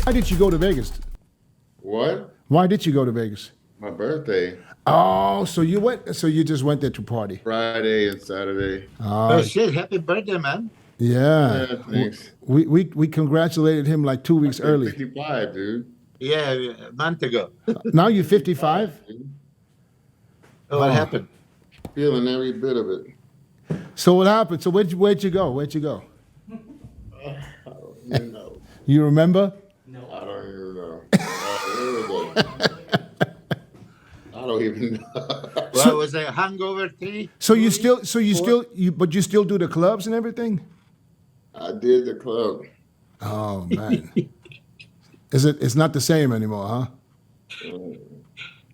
Why did you go to Vegas? What? Why did you go to Vegas? My birthday, Oh, so you went. So you just went there to party. Friday and Saturday. Oh shit! Happy birthday, man. Yeah. Yeah, thanks. We congratulated him like 2 weeks You're early. 55, dude. Yeah, a month ago. Now you're 55. Dude. What happened? Feeling every bit of it. So what happened? So where'd you go? Where'd you go? I don't even know. You remember? I don't even know. Where was I? I don't even know. Well, it was a hangover 3. So you still do the clubs and everything? I did the club. Oh man. It's not the same anymore, huh?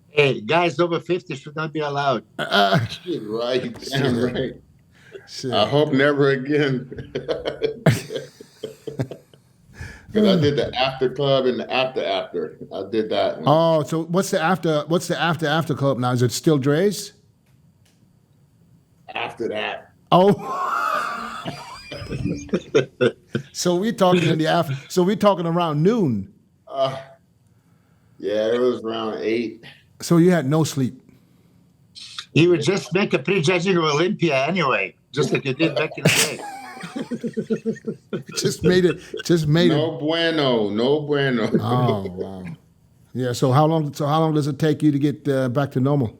Hey, guys over 50 should not be allowed. Shit, right. Damn right. Shit. I hope never again. Because I did the after club and the after. I did that one. Oh, so what's the after club now? Is it still Dre's? After that. Oh. So we're talking in the after. So we're talking around noon. Yeah, it was around 8. So you had no sleep. He would just make a prejudging of Olympia anyway, just like you did back in the day. Just made it. No bueno. No bueno. Oh wow. Yeah. So how long does it take you to get back to normal?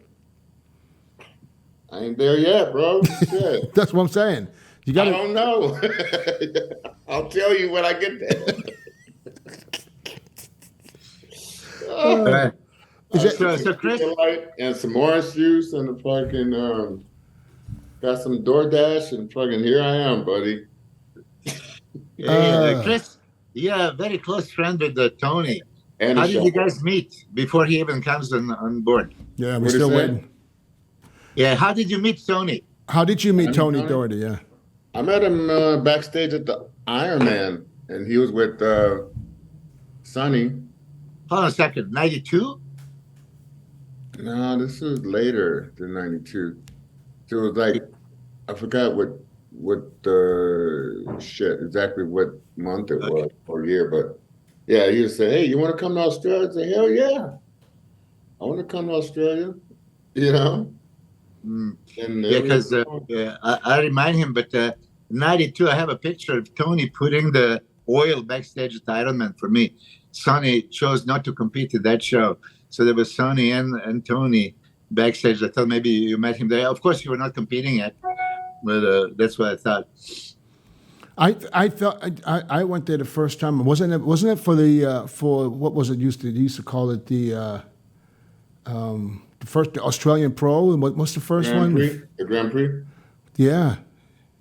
I ain't there yet, bro. Shit. That's what I'm saying. You I got to. don't know. I'll tell you when I get there. Right. it- So Chris, And some orange juice and the fucking got some DoorDash and fucking here I am, buddy. Chris, you're a very close friend with Tony. And How a did you shower. guys meet before he even comes on board? Yeah, we're What'd still he say? waiting. Yeah, how did you meet Tony? How did you meet met Tony Tony? Doherty? Yeah. I met him backstage at the Iron Man, and he was with Sonny. Hold on a second. 92? No, this was later than 92. So it was like, I forgot what exactly what month it was or year, but yeah, he would say, hey, you want to come to Australia? I say, hell yeah. I want to come to Australia, you know? Mm. And Yeah, because I remind him, but 92, I have a picture of Tony putting the oil backstage at Ironman for me. Sonny chose not to compete in that show. So there was Sonny and Tony backstage. I thought maybe you met him there. Of course, you were not competing yet, but that's what I thought. I thought I went there the first time. Wasn't it for the for what was it used to call it the first Australian Pro, and what's the first Grand one? Prix, the Grand Prix. Yeah.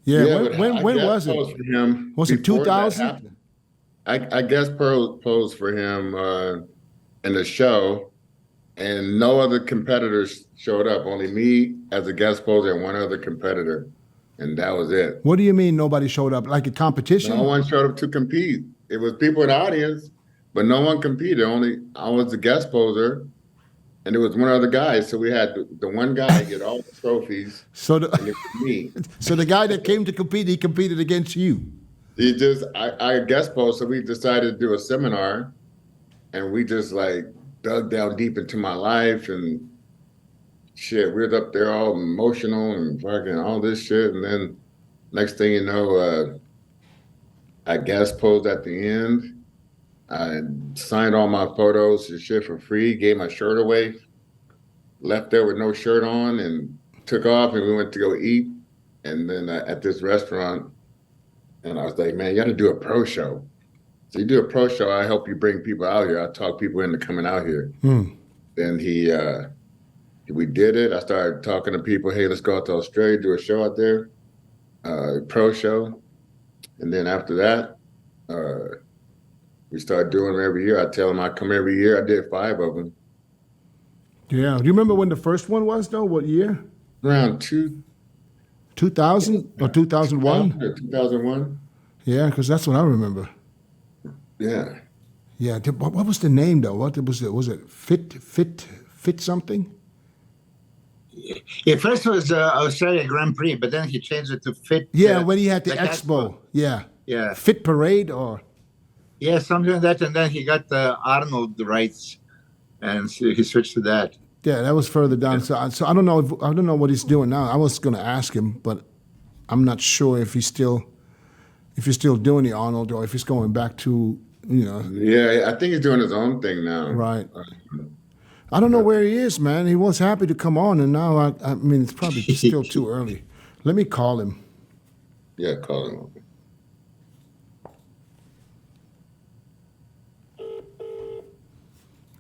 but When I was guest it? posed for him Was it before that 2000? happened. I guess posed for him in the show, and no other competitors showed up. Only me as a guest poser and one other competitor, and that was it. What do you mean nobody showed up? Like a competition? No one showed up to compete. It was people in the audience, but no one competed. Only I was the guest poser, and there was one other guy. So we had the one guy get all the trophies, So and the it was me. so the guy that came to compete, he competed against you. I guest posed, so we decided to do a seminar, and we just like dug down deep into my life and shit. We were up there all emotional and fucking all this shit, and then next thing you know, I guest posed at the end. I signed all my photos and shit for free, gave my shirt away, left there with no shirt on, and took off, and we went to go eat, and then at this restaurant. And I was like, man, you got to do a pro show. So you do a pro show, I help you bring people out here. I talk people into coming out here. Then we did it. I started talking to people, hey, let's go out to Australia, do a show out there, pro show. And then after that, we started doing them every year. I tell them I come every year. I did 5 of them. Yeah. Do you remember when the first one was though? What year? Around 2000 or 2001? 2001. Yeah, because that's what I remember. Yeah. Yeah. What was the name though? What was it? Was it Fit something? Yeah, first was Australian Grand Prix, but then he changed it to Fit. Yeah, when he had the like expo. Yeah. Yeah. Fit Parade or. Yeah, something like that. And then he got the Arnold rights, and so he switched to that. Yeah, that was further down. So I don't know. I don't know what he's doing now. I was going to ask him, but I'm not sure if he's still doing the Arnold or if he's going back to Yeah, I think he's doing his own thing now. Right. I don't know where he is, man. He was happy to come on, and now I mean it's probably still too early. Let me call him. Yeah, call him.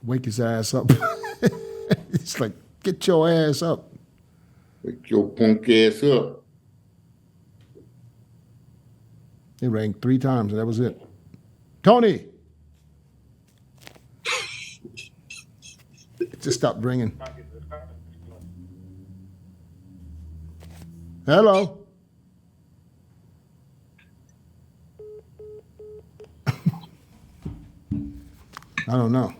Wake his ass up. It's like, get your ass up. Wake your punk ass up. It rang 3 times, and that was it. Tony! It just stopped ringing. Hello? I don't know.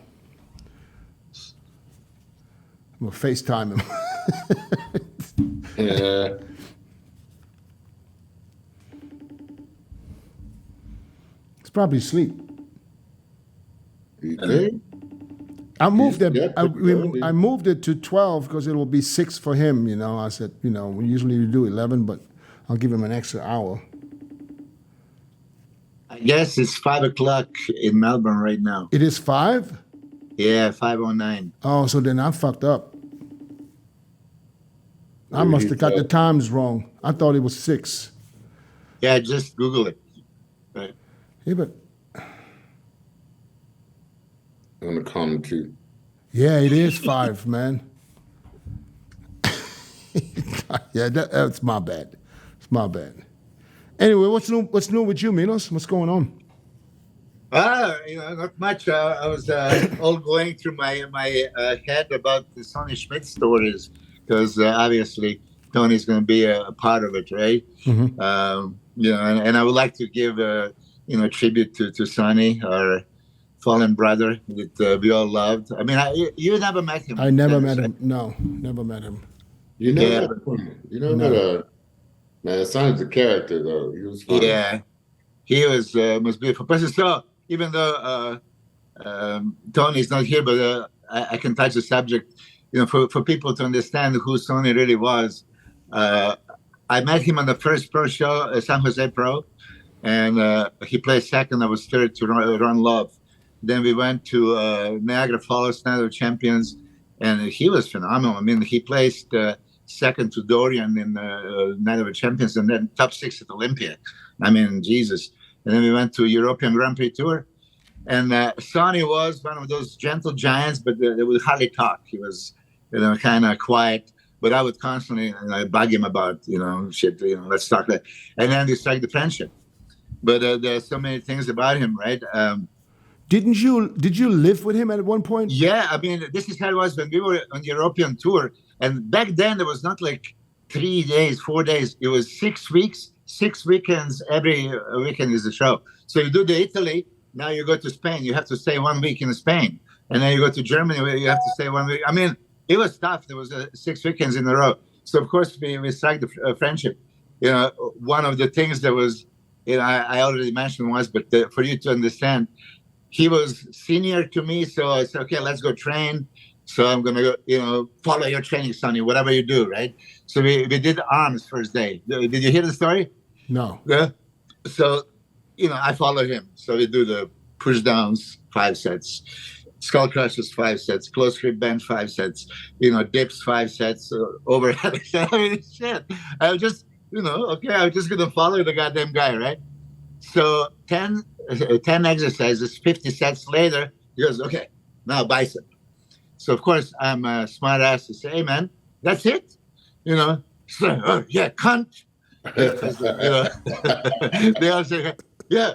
I'm going to FaceTime him. Yeah. He's probably asleep. You think? I moved it. Yeah, I moved it to 12 because it will be 6 for him. I said, we usually do 11, but I'll give him an extra hour. I guess it's 5:00 in Melbourne right now. It is 5? Yeah, 5:09. Oh, so then I fucked up. I must have got the times wrong. I thought it was 6. Yeah, just Google it. Right. Yeah, but I'm gonna call him too. yeah, it is 5, man. Yeah, that's my bad. It's my bad. Anyway, what's new with you, Milos? What's going on? Not much. I was all going through my head about the Sonny Schmidt stories because obviously Tony's going to be a part of it, right? Mm-hmm. And I would like to give tribute to Sonny, our fallen brother that we all loved. I mean, you never met him. I never met him. No, never met him. You know, No. Man, Sonny's a character, though. He was fun. Yeah, he was most beautiful person. So even though Tony's not here, but I can touch the subject. For people to understand who Sonny really was, I met him on the first pro show, San Jose Pro, and he placed second. I was third to Ron Love. Then we went to Niagara Falls, Night of Champions, and he was phenomenal. I mean, he placed second to Dorian in Night of Champions, and then top 6 at Olympia. I mean, Jesus. And then we went to European Grand Prix Tour. And Sonny was one of those gentle giants, but they would hardly talk. He was, kind of quiet. But I would constantly bug him about, shit, let's talk. And then we started the friendship. But there's so many things about him, right? Did you live with him at one point? Yeah, I mean, this is how it was when we were on the European tour. And back then, there was not like 3 days, 4 days. It was 6 weeks, 6 weekends. Every weekend is a show. So you do the Italy. Now you go to Spain. You have to stay 1 week in Spain. And then you go to Germany where you have to stay 1 week. I mean, it was tough. There was 6 weekends in a row. So, of course, we struck the friendship. One of the things that was, I already mentioned once, but for you to understand, he was senior to me. So I said, okay, let's go train. So I'm going to go, follow your training, Sonny, whatever you do, right? So we did arms first day. Did you hear the story? No. Yeah. So, I follow him. So we do the push downs, 5 sets, skull crushes, 5 sets, close grip bench, 5 sets, dips, 5 sets, overhead. I mean, shit. I was just, okay, I'm just going to follow the goddamn guy, right? So 10 exercises, 50 sets later, he goes, okay, now bicep. So, of course, I'm a smart ass to say, hey, man, that's it? So, oh, yeah, cunt. They all say, yeah,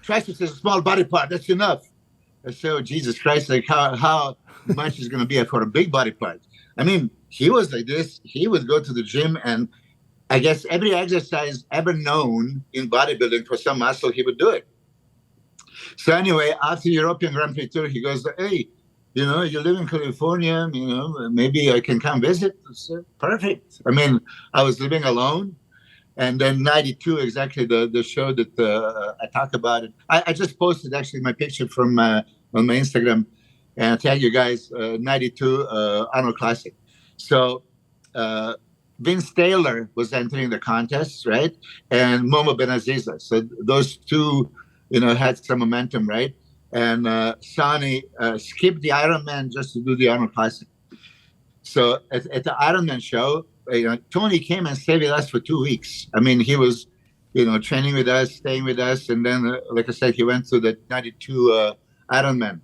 triceps is a small body part. That's enough. I say, oh, Jesus Christ, like how much is going to be for a big body part? I mean, he was like this. He would go to the gym and I guess every exercise ever known in bodybuilding for some muscle, he would do it. So anyway, after European Grand Prix Tour, he goes, hey, you live in California, maybe I can come visit. I said, perfect. I mean, I was living alone. And then 92, exactly the show that I talk about it. I just posted actually my picture from on my Instagram, and I tell you guys, 92 Arnold Classic. So Vince Taylor was entering the contest, right? And Momo Benaziza. So those two, had some momentum, right? And Sonny skipped the Ironman just to do the Arnold Classic. So at the Ironman show, Tony came and stayed with us for 2 weeks. I mean, he was, training with us, staying with us, and then, like I said, he went to the 92 Ironman.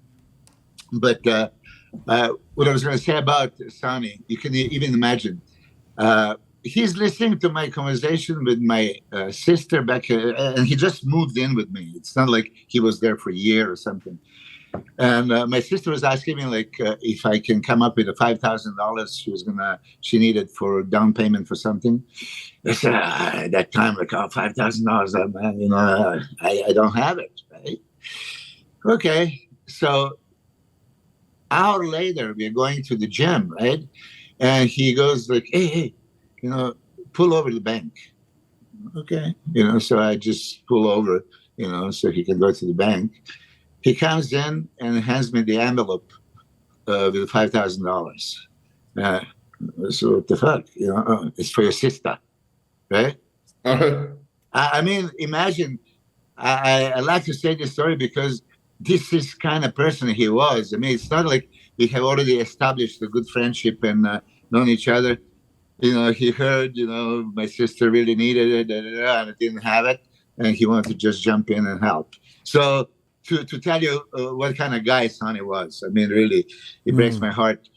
But what I was going to say about Sonny, you can even imagine. He's listening to my conversation with my sister back, and he just moved in with me. It's not like he was there for a year or something. And my sister was asking me if I can come up with the $5,000 she needed for down payment for something. I said at that time, $5,000, man, I don't have it, right? Okay, so hour later we're going to the gym, right? And he goes hey, pull over the bank. Okay, so I just pull over, so he can go to the bank. He comes in and hands me the envelope with $5,000. So what the fuck? It's for your sister, right? I mean, imagine. I like to say this story because this is kind of person he was. I mean, it's not like we have already established a good friendship and known each other. He heard, my sister really needed it, and I didn't have it, and he wanted to just jump in and help. So. To tell you what kind of guy Sonny was. I mean, really, it breaks my heart.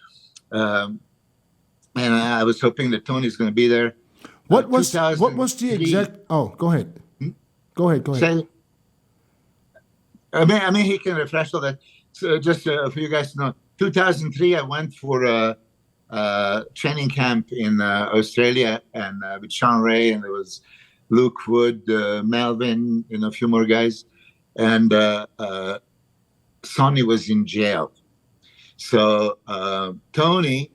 And I was hoping that Tony's going to be there. What was the exact? Oh, go ahead. Go ahead. Say, I mean, he can refresh all that. So just for you guys to know, 2003, I went for a training camp in Australia and with Shawn Ray, and there was Luke Wood, Melvin, a few more guys. And Sonny was in jail. So Tony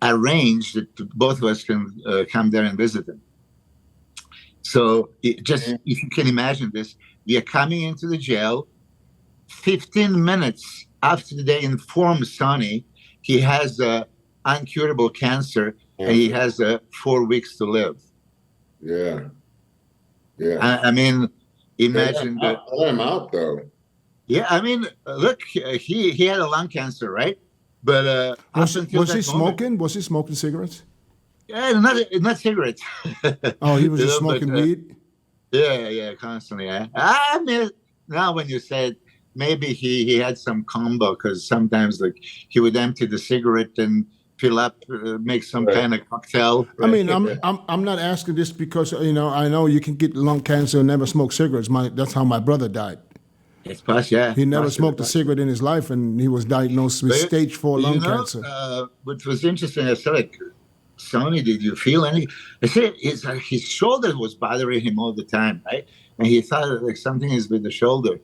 arranged that both of us can come there and visit him. So if you can imagine this, we are coming into the jail 15 minutes after they inform Sonny he has incurable cancer and he has 4 weeks to live. Yeah. I mean, imagine that. Let him out though. Yeah, I mean, look, he had a lung cancer, right? But was he smoking? Was he smoking cigarettes? Yeah, not cigarettes. Oh, he was just smoking weed. Yeah, constantly. I mean, now when you said maybe he had some combo because sometimes he would empty the cigarette and fill up, make some kind of cocktail. Right? I mean, I'm not asking this because I know you can get lung cancer and never smoke cigarettes. That's how my brother died. It's possible, yeah. He never smoked a cigarette in his life, and he was diagnosed with stage 4 lung cancer. What was interesting, I said, Sonny, did you feel any? I said his shoulder was bothering him all the time, right? And he thought something is with the shoulder.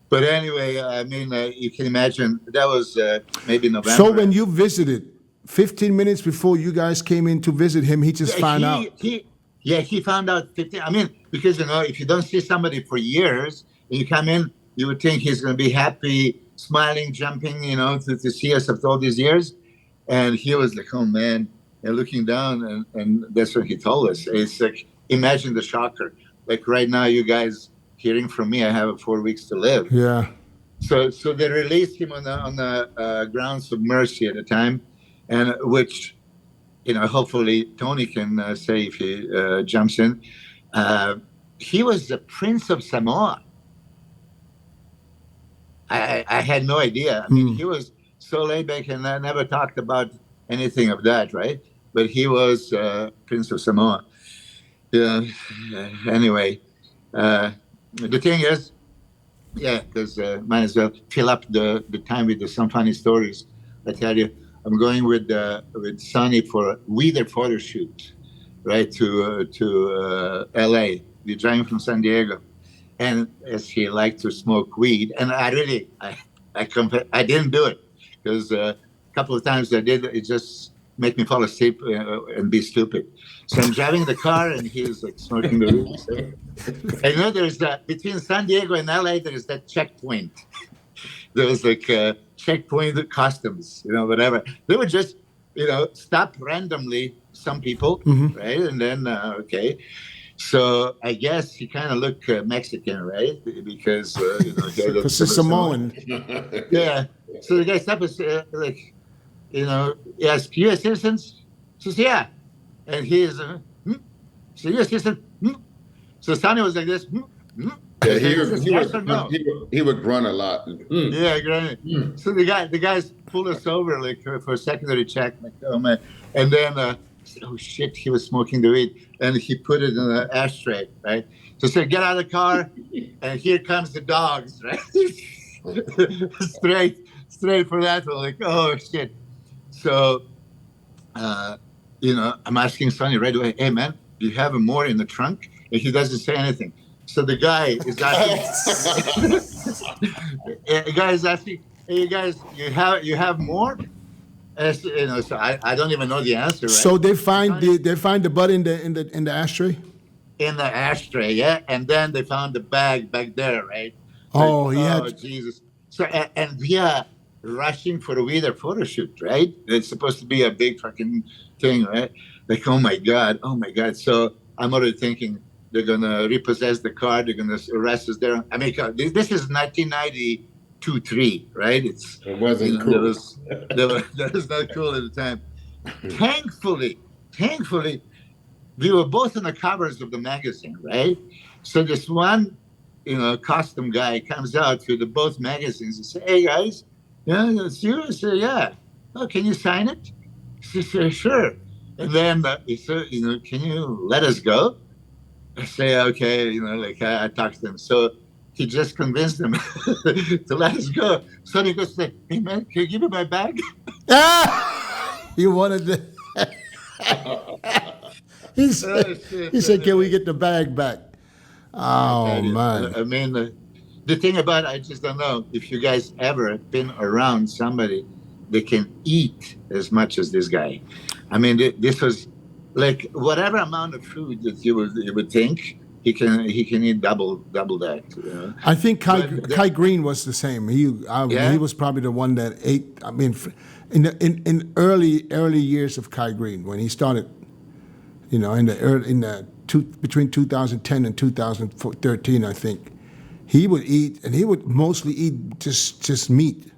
But anyway, I mean, you can imagine that was maybe November. So when you visited, 15 minutes before you guys came in to visit him, he just found out. He found out 15. I mean, because if you don't see somebody for years and you come in, you would think he's going to be happy, smiling, jumping, to see us after all these years. And he was like, "Oh man," and looking down, and that's what he told us. It's like, imagine the shocker. Like right now, you guys hearing from me, I have 4 weeks to live. Yeah. So they released him on the grounds of mercy at the time. And which, hopefully Tony can say if he jumps in. He was the Prince of Samoa. I had no idea. I mean, he was so laid back and I never talked about anything of that, right? But he was Prince of Samoa. Yeah. Anyway, the thing is, because might as well fill up the time with some funny stories. I tell you. I'm going with Sonny for a weather photo shoot, right, to L.A. We're driving from San Diego. And as he liked to smoke weed, and I didn't do it because a couple of times I did, it just make me fall asleep and be stupid. So I'm driving the car, and he's like smoking the weed. So, I know there's that between San Diego and LA. There's that checkpoint. There was like checkpoint customs, whatever. They would just, stop randomly. Some people, right, and then okay. So I guess he kind of looked Mexican, right? Because Because he's Samoan. Yeah. So the guy stopped us, like, he asked, "U.S. citizens?" He says, "Yeah." And he is, so U.S. citizen? So Sonny was like this. Yeah, he would grunt a lot. Yeah, grunt. So the guys pulled us over like for a secondary check. Like, oh man, and then oh shit, he was smoking the weed, and he put it in an ashtray, right? So said, "Get out of the car," and here comes the dogs, right? straight for that one. Like, oh shit. So, I'm asking Sonny right away, "Hey man, do you have more in the trunk?" And he doesn't say anything. So the guy is asking. The guy is asking, "Hey, you guys, you have more?" So I don't even know the answer. Right? So they find the butt in the ashtray. In the ashtray, yeah, and then they found the bag back there, right? Oh, Jesus! So and we are rushing for the weather photo shoot, right? It's supposed to be a big fucking thing, right? Like, oh my god! So I'm already thinking they're gonna repossess the car. They're gonna arrest us there. I mean, this is 1992-3, right? It wasn't cool. That was not cool at the time. Thankfully, we were both on the covers of the magazine, right? So this one, costume guy comes out to both magazines and says, "Hey guys, yeah, it's you." I say, "Yeah." "Oh, can you sign it?" She said, "Sure." And then he said, "Can you let us go?" I say, "Okay," I talked to him. So he just convinced them to let us go. So he goes, "Hey man, can you give me my bag?" You wanted to. He said, "Can we get the bag back?" Oh man! I mean, the thing about it, I just don't know if you guys ever been around somebody that can eat as much as this guy. I mean, this was like whatever amount of food that you would think he can eat double that. I think Kai Green was the same. He was probably the one that ate. I mean, in early years of Kai Green when he started, between 2010 and 2013, I think he would eat, and he would mostly eat just meat.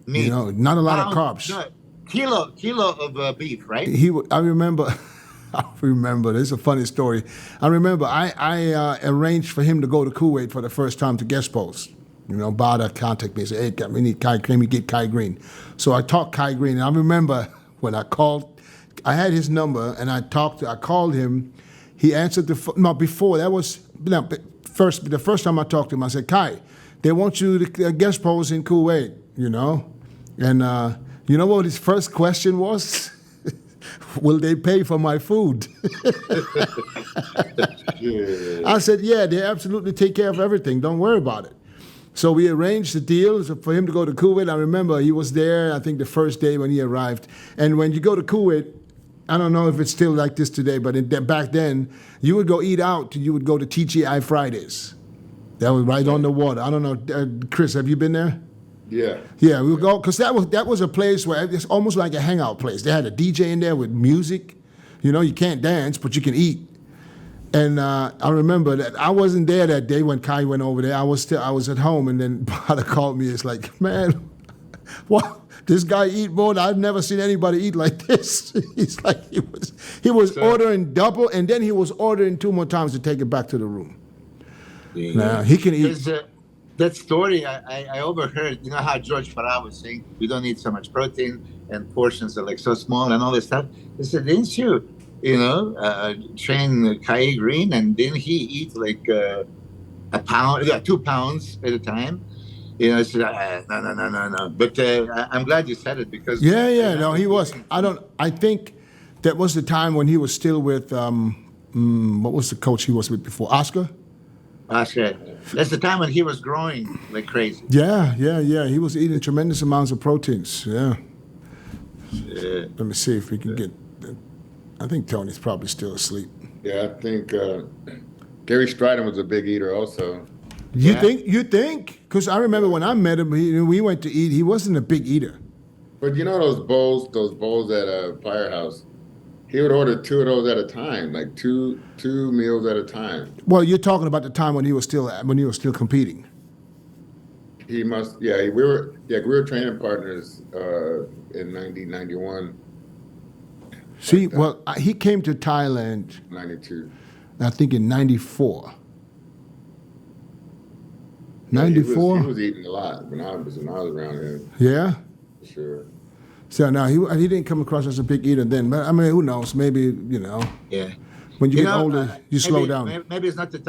Not a lot of carbs. No, kilo of beef, right? I remember. This is a funny story. I remember I arranged for him to go to Kuwait for the first time to guest post. Bada contacted me and said, "Hey, we need Kai Green. We get Kai Green." So I talked Kai Green, and I remember when I called, I had his number, and I called him. He answered the phone. No, before that was the first time I talked to him. I said, "Kai, they want you to guest post in Kuwait." And you know what his first question was? "Will they pay for my food?" I said, "Yeah, they absolutely take care of everything. Don't worry about it." So we arranged the deal for him to go to Kuwait. I remember he was there, I think, the first day when he arrived. And when you go to Kuwait, I don't know if it's still like this today, but back then, you would go eat out. You would go to TGI Fridays. That was right on the water. I don't know, Chris, have you been there? Yeah. Yeah, we would go, because that was a place where it's almost like a hangout place. They had a DJ in there with music. You can't dance, but you can eat. And I remember that I wasn't there that day when Kai went over there. I was at home, and then Bada called me. It's like, "Man, what? This guy eat more. I've never seen anybody eat like this." He's like, he was ordering double, and then he was ordering 2 more times to take it back to the room. Yeah. Now he can eat. That story I overheard. You know how George Farah was saying we don't need so much protein and portions are like so small and all this stuff. He said, "Didn't you, train Kai Green, and didn't he eat like a pound, 2 pounds at a time?" I said, no. But I'm glad you said it because no, he was. I think that was the time when he was still with what was the coach he was with before? Oscar. That's the time when he was growing like crazy. Yeah. He was eating tremendous amounts of proteins. Yeah. Let me see if we can get. I think Tony's probably still asleep. Yeah, I think Gary Stridham was a big eater also. You think? You think? Because I remember when I met him, we went to eat. He wasn't a big eater. But you know those bowls at Firehouse. He would order 2 of those at a time, like two meals at a time. Well, you're talking about the time when he was still competing. He must, yeah. We were training partners in 1991. See, well, he came to Thailand, 92. I think in 94. He 94? was eating a lot when I was around him. Yeah? For sure. So, no, he didn't come across as a big eater then. But, I mean, who knows? Maybe, Yeah. when you get older, you slow down. Maybe it's not the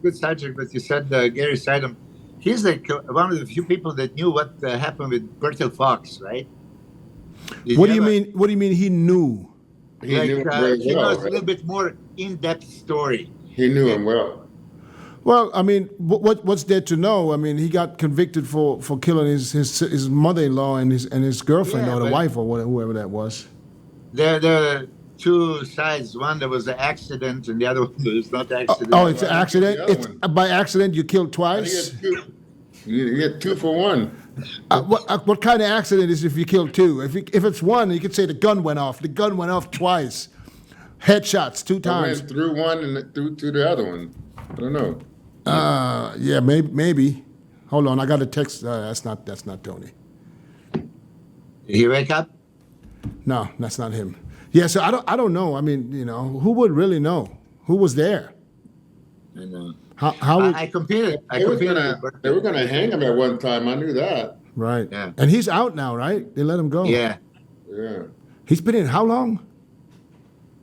good subject, but you said Gary Stridham. He's like one of the few people that knew what happened with Bertil Fox, right? What do you mean? What do you mean he knew? He knew him very he well. knows a little bit more in-depth story. He knew him well. Well, I mean, what's there to know? I mean, he got convicted for killing his mother-in-law and his girlfriend or the wife or whoever that was. There are two sides. One, there was an accident, and the other one, there's not accident. Oh, it's an accident? It's by accident you killed twice? You get 2 for 1. What kind of accident is if you kill 2? If it's 1, you could say the gun went off. The gun went off twice. Headshots 2 times. I went through one and through to the other one. I don't know. Yeah, maybe. Hold on, I got a text. That's not Tony. He wake up? No, that's not him. Yeah, so I don't know. I mean, who would really know? Who was there? I know. I competed. They were gonna hang him at one time. I knew that. Right. Yeah. And he's out now, right? They let him go. Yeah. Yeah. He's been in how long?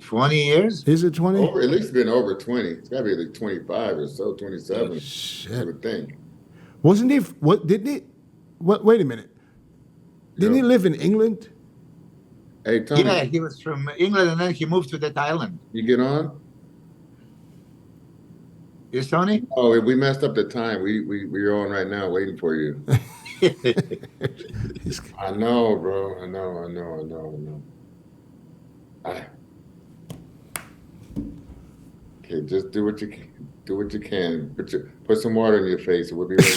20 years? Is it 20? At least been over 20. It's got to be like 25 or so, 27. Shit. I would think. Wasn't he? Wait a minute. Didn't he live in England? Hey, Tony. Yeah, he was from England, and then he moved to that island. You get on? Is Sonny? Oh, we messed up the time. We're on right now, waiting for you. I know, bro. I know. Okay, just do what you can. Do what you can. Put some water in your face. We'll be ready.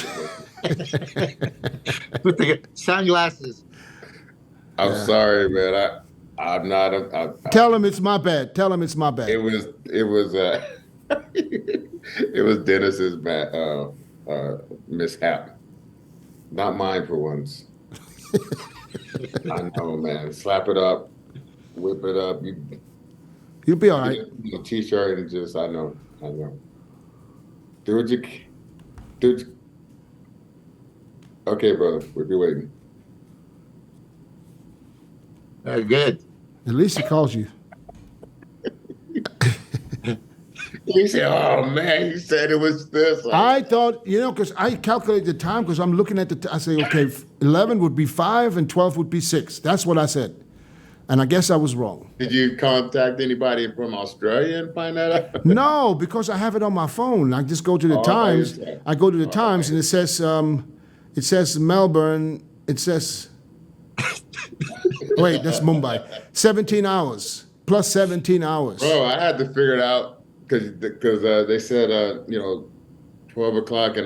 Put the sunglasses. I'm sorry, man. I'm not. Tell him it's my bad. Tell him it's my bad. It was. It was Dennis's mishap, not mine for once. I know, man. Slap it up, whip it up. You'll be all right. A t-shirt and just, I know. Do what you do. Okay, brother. We'll be waiting. Good. At least he calls you. He said, "Oh man," he said it was this. I thought, because I calculated the time because I'm looking at I say, okay, 11 would be 5 and 12 would be 6. That's what I said. And I guess I was wrong. Did you contact anybody from Australia and find that out? No, because I have it on my phone. I just go to the Times. I go to the Times and it says Melbourne. It says, wait, that's Mumbai. 17 hours plus 17 hours. Bro, I had to figure it out because they said 12 o'clock in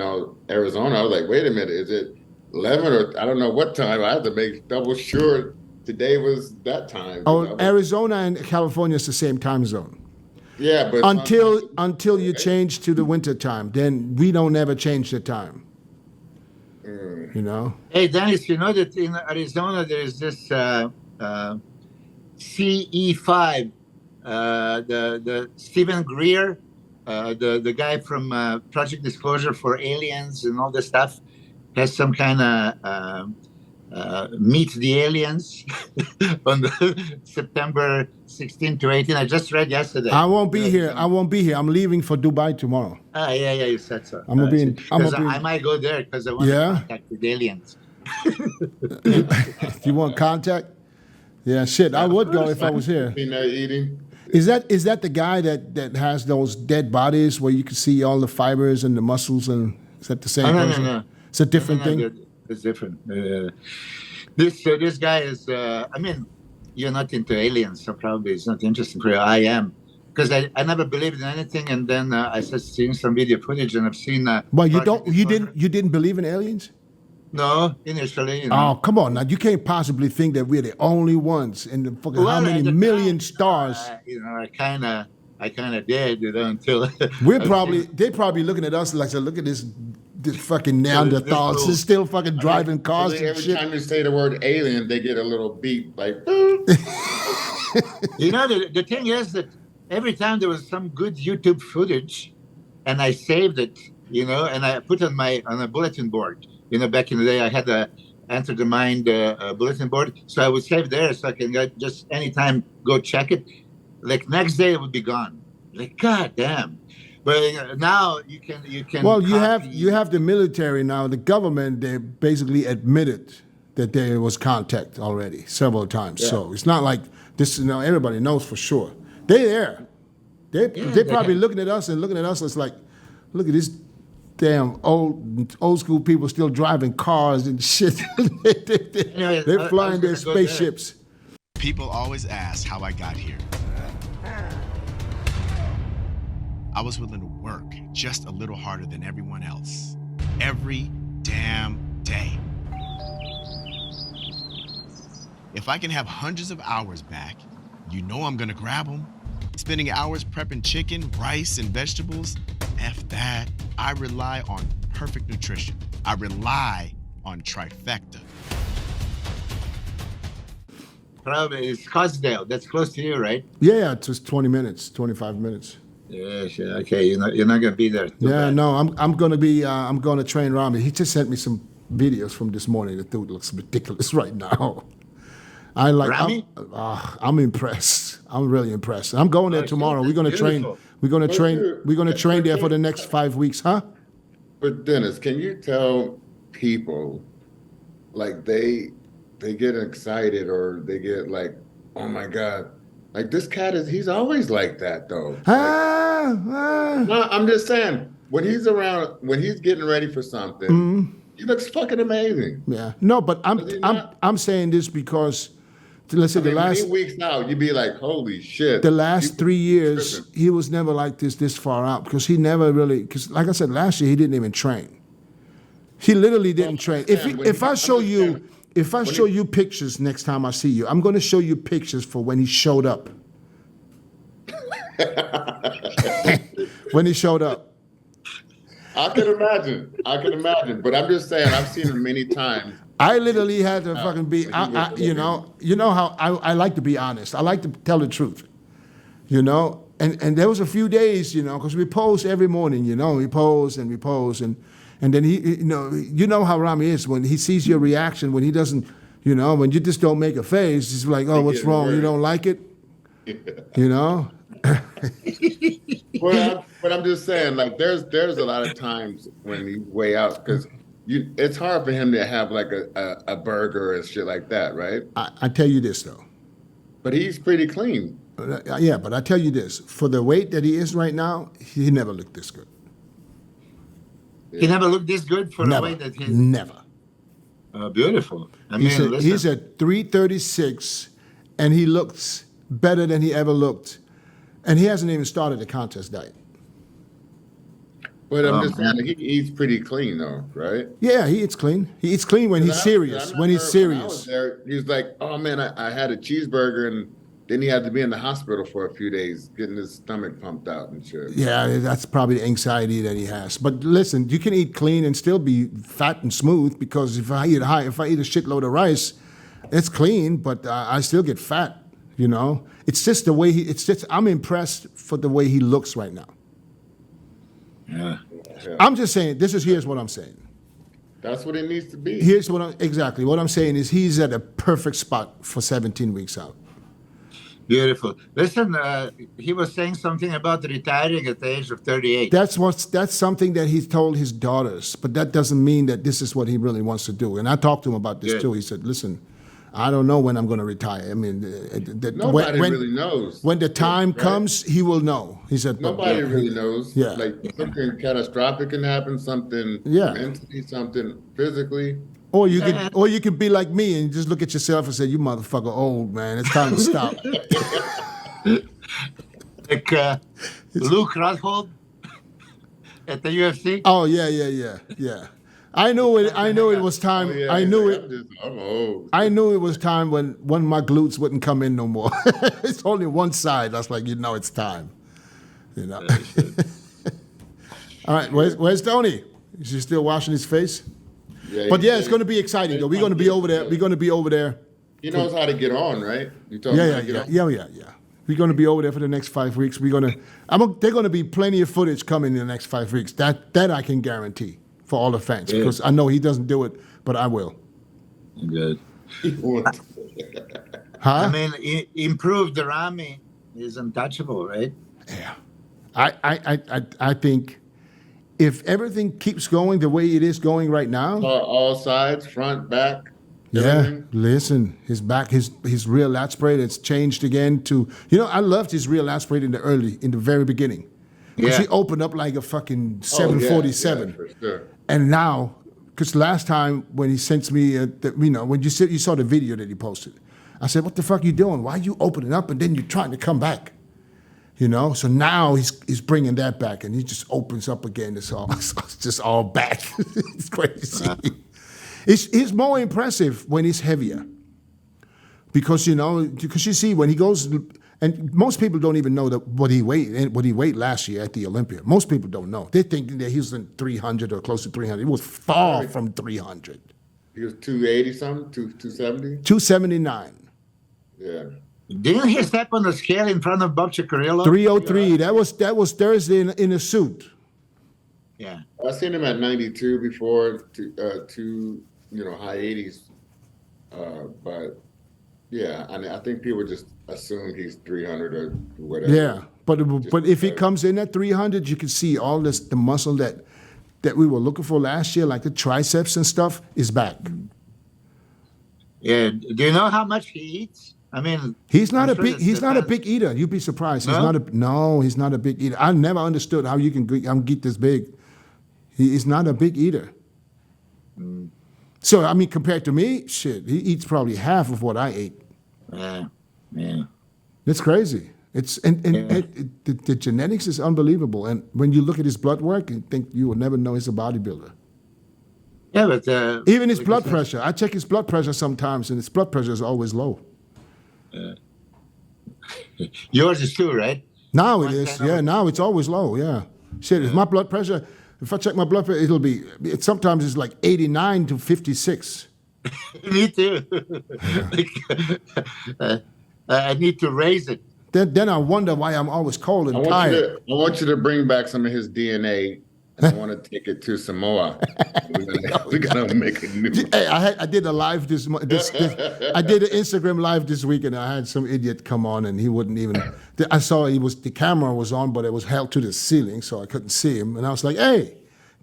Arizona. I was like, wait a minute, is it 11 or I don't know what time? I had to make double sure today was that time. Oh, Arizona and California is the same time zone. Yeah, but until you change to the winter time, then we don't ever change the time. Hey, Dennis, you know that in Arizona there is this CE5, the Stephen Greer, the guy from Project Disclosure for Aliens and all this stuff, has some kind of Meet the Aliens on September 16 to 18. I just read yesterday. I won't be here. I'm leaving for Dubai tomorrow. Yeah, you said so. I'm gonna be I might go there because I want to contact with aliens. You want contact? Yeah, shit. I would go if I was here. Eating. Is that the guy that has those dead bodies where you can see all the fibers and the muscles, and is that the same person? No. It's a different thing. It's different. This guy is. you're not into aliens, so probably it's not interesting for you. I am. Because I never believed in anything, and then I started seeing some video footage, and I've seen. Well, you didn't believe in aliens? No, initially, Oh, come on now! You can't possibly think that we're the only ones in the fucking how many million stars? I kind of did, until They're probably looking at us like, look at this fucking Neanderthals is still fucking driving cars and every shit. time you say the word alien, they get a little beep like. The thing is that every time there was some good YouTube footage, and I saved it, and I put it on a bulletin board. Back in the day, I had a Enter the Mind bulletin board, so I would save there so I can just anytime go check it. Like next day, it would be gone. Like, God damn! But now you can. Well, you have the military now. The government, they basically admitted that there was contact already several times. Yeah. So it's not like this. Everybody knows for sure. They're there. They're probably looking at us. It's like, look at this damn old school people still driving cars and shit. They're flying their spaceships. People always ask how I got here. I was willing to work just a little harder than everyone else. Every damn day. If I can have hundreds of hours back, I'm gonna grab them. Spending hours prepping chicken, rice, and vegetables, F that. I rely on perfect nutrition. I rely on trifecta. Probably it's Scottsdale. That's close to you, right? Yeah, it's just 20 minutes, 25 minutes. Yeah, okay. You're not gonna be there. No, I'm gonna be. I'm gonna train Ramy. He just sent me some videos from this morning. The dude looks ridiculous right now. Ramy? I'm impressed. I'm really impressed. I'm going there tomorrow. We're gonna train. We're gonna train there for the next 5 weeks, huh? But Dennis, can you tell people, like they get excited or they get like, oh my God, like this cat he's always like that though. No, I'm just saying when he's around, when he's getting ready for something, he looks fucking amazing. Yeah. No, but I'm saying this because. Let's say the last weeks out, you'd be like, "Holy shit!" The last 3 years, he was never like this far out because he never really. Because like I said, last year he didn't even train. He literally didn't train. If I show you pictures next time I see you, I'm going to show you pictures for when he showed up. When he showed up. I can imagine. But I'm just saying, I've seen him many times. I literally had to fucking be, you know how I like to be honest. I like to tell the truth, And there was a few days, because we post every morning, we post, and then he, you know how Ramy is when he sees your reaction, when he doesn't, when you just don't make a face, he's like, oh, what's wrong? You don't like it? But I'm just saying, like, there's a lot of times when he's way out because it's hard for him to have like a burger and shit like that, right? I tell you this though. But he's pretty clean. Yeah, but I tell you this: for the weight that he is right now, he never looked this good. He never looked this good for the weight that he's. Never. Beautiful. He's at 336, and he looks better than he ever looked, and he hasn't even started the contest diet. But I'm just saying, he eats pretty clean, though, right? Yeah, he eats clean. He eats clean when he's serious. When he's serious. When I was there, he was like, oh, man, I had a cheeseburger, and then he had to be in the hospital for a few days getting his stomach pumped out and shit. Yeah, that's probably the anxiety that he has. But listen, you can eat clean and still be fat and smooth because if I eat a shitload of rice, it's clean, but I still get fat, It's just the way I'm impressed for the way he looks right now. Yeah. I'm just saying, here's what I'm saying. That's what it needs to be. Exactly. What I'm saying is he's at a perfect spot for 17 weeks out. Beautiful. Listen, he was saying something about retiring at the age of 38. That's something that he told his daughters, but that doesn't mean that this is what he really wants to do. And I talked to him about this too. He said, listen, I don't know when I'm going to retire. I mean, nobody really knows. When the time comes, he will know. He said, nobody really knows. Yeah. Like something catastrophic can happen, something mentally, something physically. Or you could be like me and just look at yourself and say, "You motherfucker, old man. It's time to stop." Like Luke Rockhold at the UFC. Oh yeah. I knew it. I knew it was time. Oh, yeah, I knew it. I'm old. I knew it was time when one of my glutes wouldn't come in no more. It's only one side. That's like, it's time. All right, where's Tony? Is he still washing his face? Yeah, But yeah, it's going to be exciting though. We're going to be over there. We're going to be over there. He knows how to get on, right? You told him how to get on? Yeah. We're going to be over there for the next 5 weeks. They're going to be plenty of footage coming in the next 5 weeks. That I can guarantee for all the fans, because I know he doesn't do it, but I will. Good. Huh? I mean, improved Ramy is untouchable, right? Yeah. I think if everything keeps going the way it is going right now. All sides, front, back. Yeah, Everything. listen, his back, his rear lat spread, it's changed again to, I loved his rear lat spread in the very beginning. Because he opened up like a fucking 747. Yeah, for sure. And now, because last time when he sent me, when you saw the video that he posted, I said, "What the fuck you doing? Why you opening up and then you're trying to come back?" So now he's bringing that back, and he just opens up again. It's just all back. It's crazy. It's more impressive when he's heavier, because you see when he goes, and most people don't even know that what he weighed last year at the Olympia. Most people don't know. They're thinking that he was in 300 or close to 300. He was far from 300. He was 280 something, 270. 279. Yeah. Didn't he step on the scale in front of Bob Cicherillo? 303. That was Thursday in a suit. Yeah. I seen him at 92 before, two high 80s. But yeah, I think people just assume he's 300 or whatever. Yeah, but if he comes in at 300, you can see all the muscle that we were looking for last year, like the triceps and stuff, is back. Yeah. Do you know how much he eats? I mean, he's not a big eater. You'd be surprised. No? He's not a big eater. I never understood how you can get this big. He is not a big eater. So I mean, compared to me, shit, he eats probably half of what I ate. Yeah. It's crazy. The genetics is unbelievable. And when you look at his blood work, you think you will never know he's a bodybuilder. Yeah, but even his blood pressure. I check his blood pressure sometimes, and his blood pressure is always low. Yours is too, right? Now it is. Yeah, now it's always low. Yeah. Shit, if my blood pressure, if I check my blood pressure, sometimes it's like 89 to 56. Me too. I need to raise it. Then I wonder why I'm always cold and tired. I want you to bring back some of his DNA. I want to take it to Samoa. We're gonna make a new. Hey, I did a live I did an Instagram live this week, and I had some idiot come on, and he wouldn't even. I saw the camera was on, but it was held to the ceiling, so I couldn't see him. And I was like, "Hey,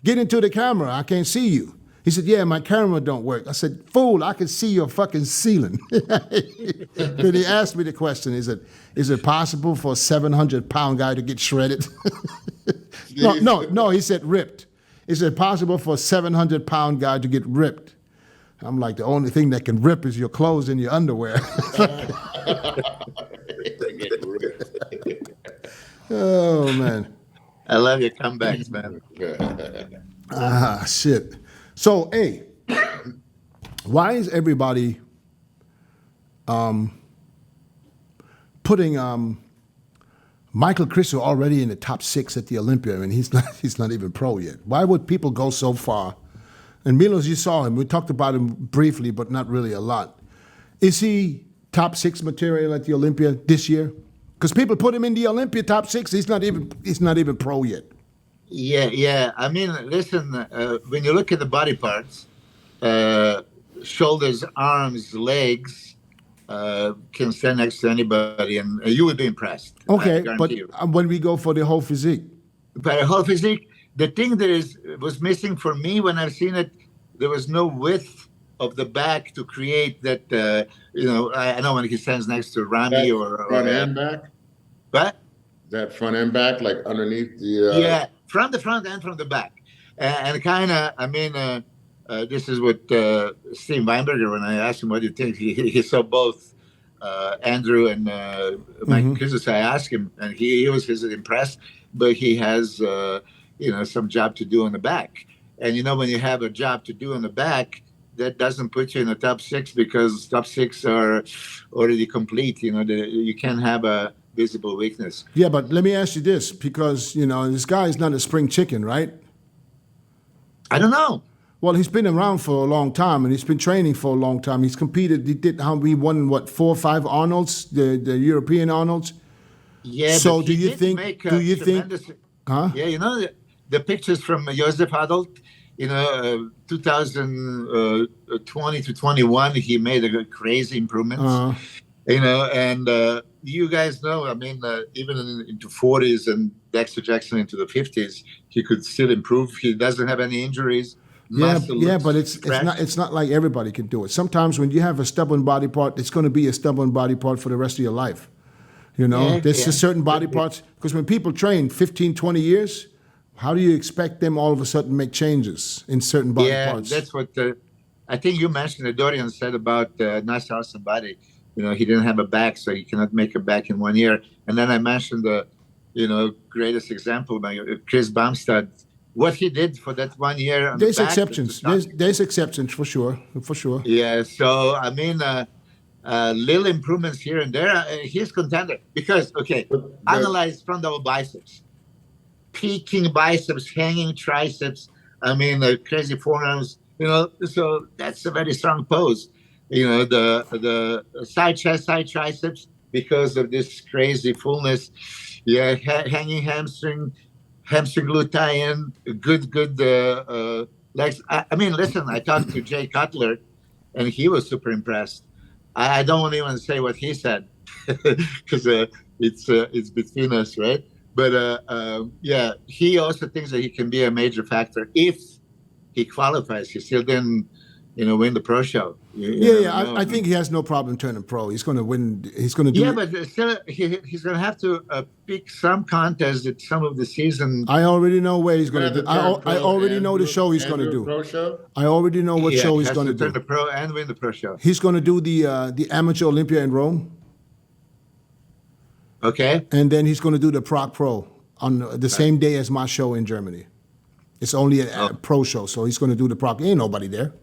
get into the camera. I can't see you." He said, "Yeah, my camera don't work." I said, "Fool, I can see your fucking ceiling." Then he asked me the question. He said, "Is it possible for a 700-pound guy to get shredded?" No. He said ripped. Is it possible for a 700-pound guy to get ripped? I'm like, the only thing that can rip is your clothes and your underwear. Oh man. I love your comebacks, man. Shit. So, hey, why is everybody putting Michal Krizo already in the top 6 at the Olympia, and he's not even pro yet? Why would people go so far? And Milos, you saw him. We talked about him briefly, but not really a lot. Is he top 6 material at the Olympia this year? Because people put him in the Olympia top 6. He's not even pro yet. Yeah. I mean, listen. When you look at the body parts, shoulders, arms, legs. Can stand next to anybody, and you would be impressed. Okay, but when we go for the whole physique, the whole physique, the thing that was missing for me when I've seen it, there was no width of the back to create that. I know when he stands next to Ramy or front and back. What? That front and back, like underneath the. Yeah, from the front and from the back, and kind of. I mean, this is what Steve Weinberger, when I asked him what do you think, he saw both Andrew and Mike Krizo. I asked him, and he was impressed, but he has some job to do on the back. And when you have a job to do on the back, that doesn't put you in the top 6 because top 6 are already complete. You can't have a visible weakness. Yeah, but let me ask you this, because this guy is not a spring chicken, right? I don't know. Well, he's been around for a long time, and he's been training for a long time. He's competed. He won 4 or 5 Arnolds, the European Arnolds. Yeah. So but do you think? Huh? Yeah, the pictures from Josef Adult. 2020 to 21, he made a crazy improvements. And you guys know, I mean, even into 40s and Dexter Jackson into the 50s, he could still improve. He doesn't have any injuries. Yeah, but it's not like everybody can do it. Sometimes when you have a stubborn body part, it's going to be a stubborn body part for the rest of your life. There's just certain body parts, because when people train 15, 20 years, how do you expect them all of a sudden make changes in certain body parts? Yeah, that's what I think you mentioned. Dorian said about nice awesome body. He didn't have a back, so he cannot make a back in 1 year. And then I mentioned the, greatest example by Chris Bumstead. What he did for that 1 year. There's exceptions. There's exceptions for sure. Yeah. So I mean, little improvements here and there. He's contender because analyze front double biceps, peaking biceps, hanging triceps. I mean, crazy forearms. So that's a very strong pose. The side chest, side triceps because of this crazy fullness. Yeah, hanging hamstring glute tie-in, good legs. I mean, listen, I talked to Jay Cutler, and he was super impressed. I don't want to even say what he said because it's between us, right? But he also thinks that he can be a major factor if he qualifies. He still didn't, win the pro show. I think he has no problem turning pro. He's going to win. He's going to do. Yeah, but still, he's going to have to pick some contest at some of the season. I already know where he's going to do. I already know the show he's going to do. Pro show? I already know what show he's going to do. Turn the pro and win the pro show. He's going to do the Amateur Olympia in Rome. Okay. And then he's going to do the Prague Pro on the same day as my show in Germany. It's only a pro show, so he's going to do the Prague. Ain't nobody there.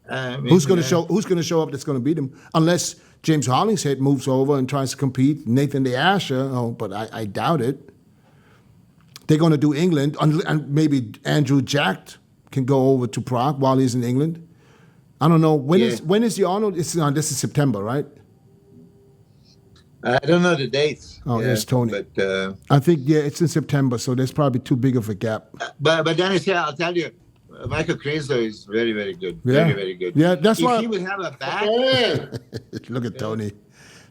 Who's going to show up that's going to beat him? Unless James Hollingshead moves over and tries to compete. Nathan De Asher, but I doubt it. They're going to do England, and maybe Andrew Jack can go over to Prague while he's in England. I don't know. When is the Arnold? This is September, right? I don't know the dates. Oh, there's Tony. But I think, it's in September, so there's probably too big of a gap. But Dennis, I'll tell you, Michal Krizo is very, very good. Yeah. Very, very good. Yeah, that's why. If he would have a back. Look at Tony.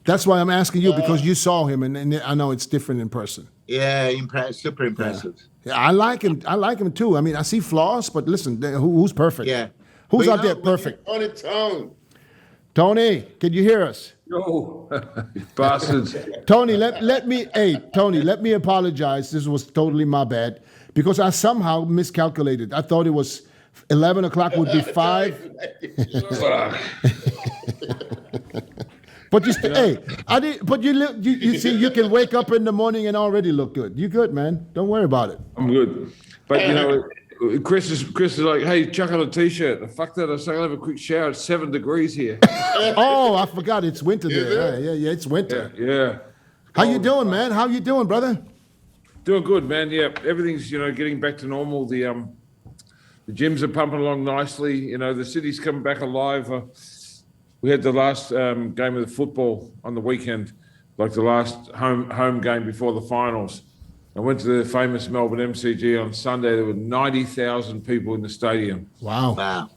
That's why I'm asking you, because you saw him, and I know it's different in person. Yeah, super impressive. Yeah, I like him. I like him too. I mean, I see flaws, but listen, who's perfect? Yeah. Who's out there perfect? On its own. Tony, can you hear us? Yo, bastards. Tony, let me apologize. This was totally my bad, because I somehow miscalculated. I thought it was 11 o'clock would be 5. Fuck. But you see, you can wake up in the morning and already look good. You good, man? Don't worry about it. I'm good. But Chris is like, hey, chuck on a t-shirt. The fuck that! I was saying, I'll have a quick shower. It's 7 degrees here. Oh, I forgot it's winter there. Yeah, it's winter. Yeah. How you doing, man? How you doing, brother? Doing good, man. Yeah, everything's getting back to normal. The gyms are pumping along nicely. The city's coming back alive. We had the last game of the football on the weekend, like the last home game before the finals. I went to the famous Melbourne MCG on Sunday. There were 90,000 people in the stadium. Wow.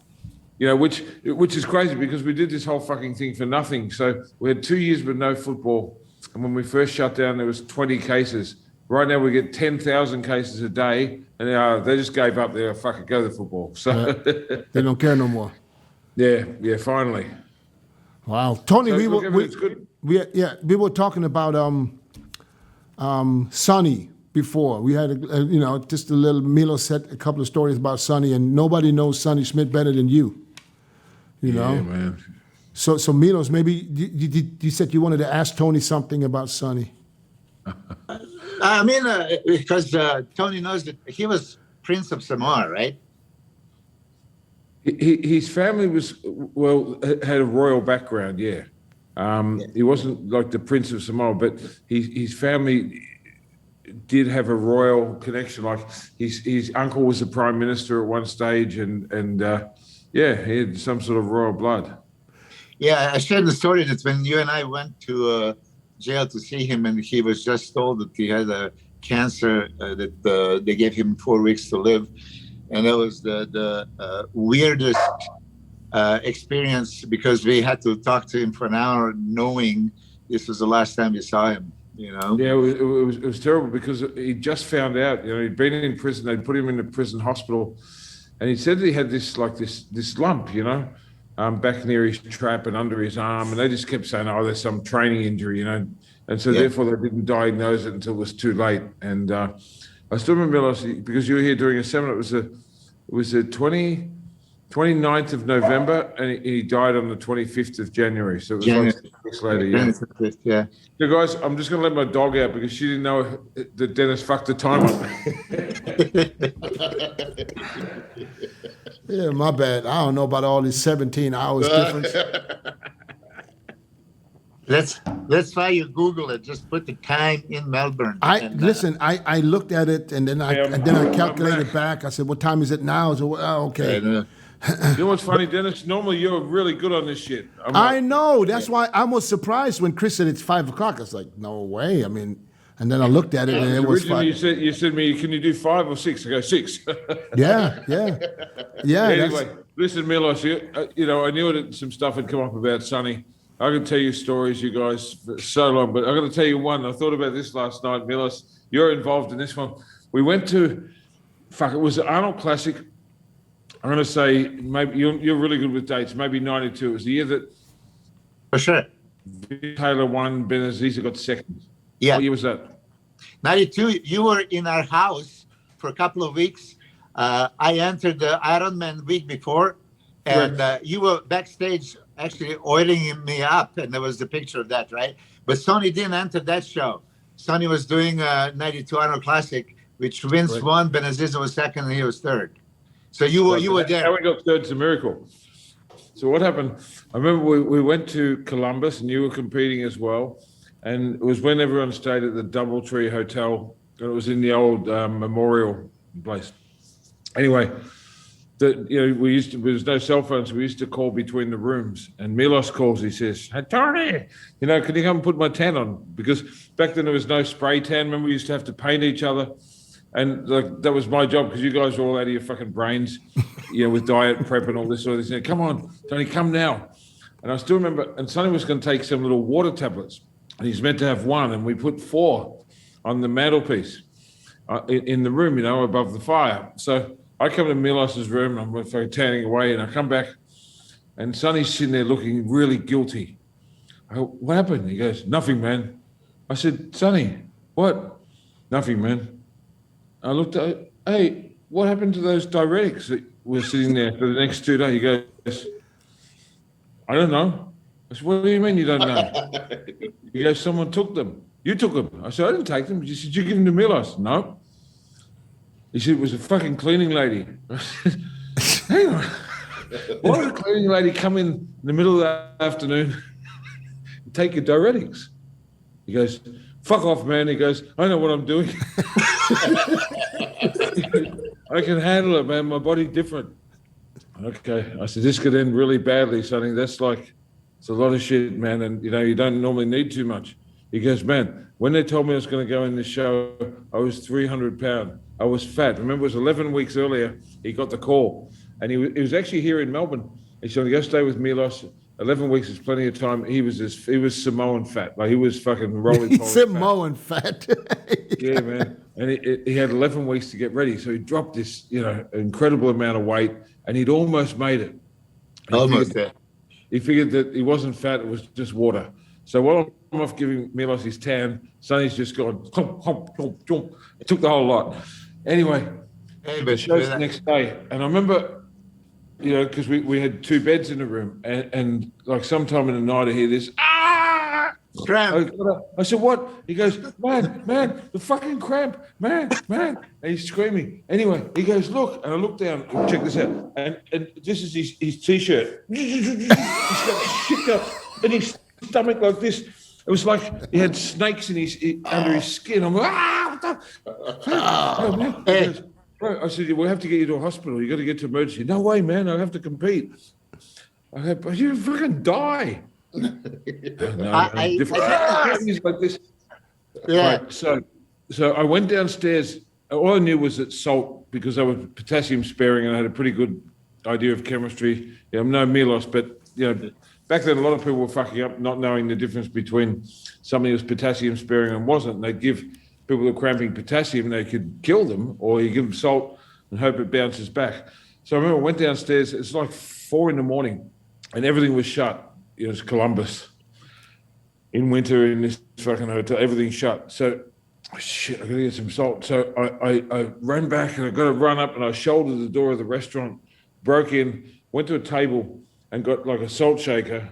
Which is crazy, because we did this whole fucking thing for nothing. So we had 2 years with no football. And when we first shut down, there was 20 cases. Right now we get 10,000 cases a day. And they just gave up. They're fucking go to football. So they don't care no more. Yeah, finally. Wow. Tony, so we were talking about Sonny, before. We had, just a little, Milos said a couple of stories about Sonny, and nobody knows Sonny Smith better than you. You know? Yeah, man. So Milos, maybe you said you wanted to ask Tony something about Sonny. I mean, because Tony knows that he was Prince of Samoa, right? His family had a royal background, yeah. He wasn't like the Prince of Samoa, but his family did have a royal connection. Like his uncle was the prime minister at one stage, and he had some sort of royal blood. Yeah, I shared the story that when you and I went to jail to see him, and he was just told that he had a cancer, that they gave him 4 weeks to live. And that was the weirdest experience, because we had to talk to him for an hour knowing this was the last time we saw him, you know? Yeah, it was terrible, because he just found out, he'd been in prison, they'd put him in a prison hospital, and he said that he had this lump, back near his trap and under his arm, and they just kept saying, oh, there's some training injury, and so therefore they didn't diagnose it until it was too late. And I still remember, Milos, because you were here during a seminar, it was the 29th of November, and he died on the 25th of January, so it was like 6 weeks later, yeah. So guys, I'm just going to let my dog out because she didn't know that Dennis fucked the time up. Yeah, my bad. I don't know about all these 17 hours difference. Let's try you Google it. Just put the time in Melbourne. I looked at it, and then I calculated back. I said, "What time is it now?" So, okay. You know what's funny, Dennis? Normally you're really good on this shit. I know. That's why I was surprised when Chris said it's 5 o'clock. I was like, "No way!" I mean, and then I looked at it, and it was 5. You said to me, "Can you do 5 or 6?" I go 6. Yeah. Anyway, listen, Milos. I knew that some stuff had come up about Sonny. I can tell you stories, you guys, for so long, but I'm going to tell you one. I thought about this last night, Milos. You're involved in this one. We went to, it was the Arnold Classic. I'm going to say, maybe you're really good with dates, maybe 92. It was the year that for sure Taylor won, Benaziza got second. Yeah. What year was that? 92. You were in our house for a couple of weeks. I entered the Ironman week before, and you were backstage actually oiling me up, and there was the picture of that, right? But Sonny didn't enter that show. Sonny was doing 92 Arnold Classic, which Vince won, Benaziza was second, and he was third. So you were there. How we got third's a miracle. So what happened? I remember we went to Columbus, and you were competing as well, and it was when everyone stayed at the Doubletree Hotel, and it was in the old memorial place. Anyway, there was no cell phones. We used to call between the rooms, and Milos calls. He says, "Hey, Tony, can you come and put my tan on?" Because back then there was no spray tan. Remember, we used to have to paint each other, and that was my job, because you guys were all out of your fucking brains, with diet prep and all this sort of thing. Come on, Tony, come now. And I still remember. And Sonny was going to take some little water tablets, and he's meant to have 1, and we put 4 on the mantelpiece in the room, above the fire. So I come to Milos's room, and I'm tanning away, and I come back, and Sonny's sitting there looking really guilty. I go, "What happened?" He goes, "Nothing, man." I said, "Sonny, what?" "Nothing, man." I looked at, "Hey, what happened to those diuretics that were sitting there for the next 2 days?" He goes, "I don't know." I said, "What do you mean you don't know?" He goes, "Someone took them." "You took them." I said, "I didn't take them." He said, "Did you give them to Milos?" "No." He said, "It was a fucking cleaning lady." I said, "Hang on. Why would a cleaning lady come in the middle of the afternoon and take your diuretics?" He goes, "Fuck off, man." He goes, "I know what I'm doing." "I can handle it, man. My body's different." Okay. I said, "This could end really badly, Sonny. It's a lot of shit, man. And, you don't normally need too much." He goes, "Man, when they told me I was going to go in this show, I was 300 pounds. I was fat." Remember, it was 11 weeks earlier, he got the call. And he was actually here in Melbourne. He said, "Go stay with Milos. 11 weeks is plenty of time." He was Samoan fat. Like, he was fucking rolling. Samoan fat. Yeah, man. And he had 11 weeks to get ready. So he dropped this, incredible amount of weight, and he'd almost made it. He figured that he wasn't fat, it was just water. So while I'm off giving Milos his tan, Sonny's just gone, hump, hump, hump, hump. It took the whole lot. Anyway, Hey, the show's the next day. And I remember, you know, because we had 2 beds in the room, and like sometime in the night I hear this, cramp. I said, what? He goes, man, the fucking cramp, man. And he's screaming. Anyway, he goes, look. And I look down, check this out. And this is his T-shirt. He's got shit up in his stomach like this. It was like he had snakes in under his skin. I'm like, what the? Oh, man. He goes, bro, I said, we'll have to get you to a hospital. You got to get to emergency. No way, man. I have to compete. I go, but you fucking die. He's like this. Yeah. Right, so I went downstairs. All I knew was that salt, because I was potassium sparing and I had a pretty good idea of chemistry. Yeah, I'm no Milos, but you know, back then a lot of people were fucking up, not knowing the difference between something that was potassium sparing and wasn't. And they'd give people who were cramping potassium, they could kill them, or you give them salt and hope it bounces back. So I remember I went downstairs. It's like 4 a.m. and everything was shut. It was Columbus in winter in this fucking hotel, everything's shut. So, shit, I gotta get some salt. So I ran back and I got to run up and I shouldered the door of the restaurant, broke in, went to a table and got like a salt shaker,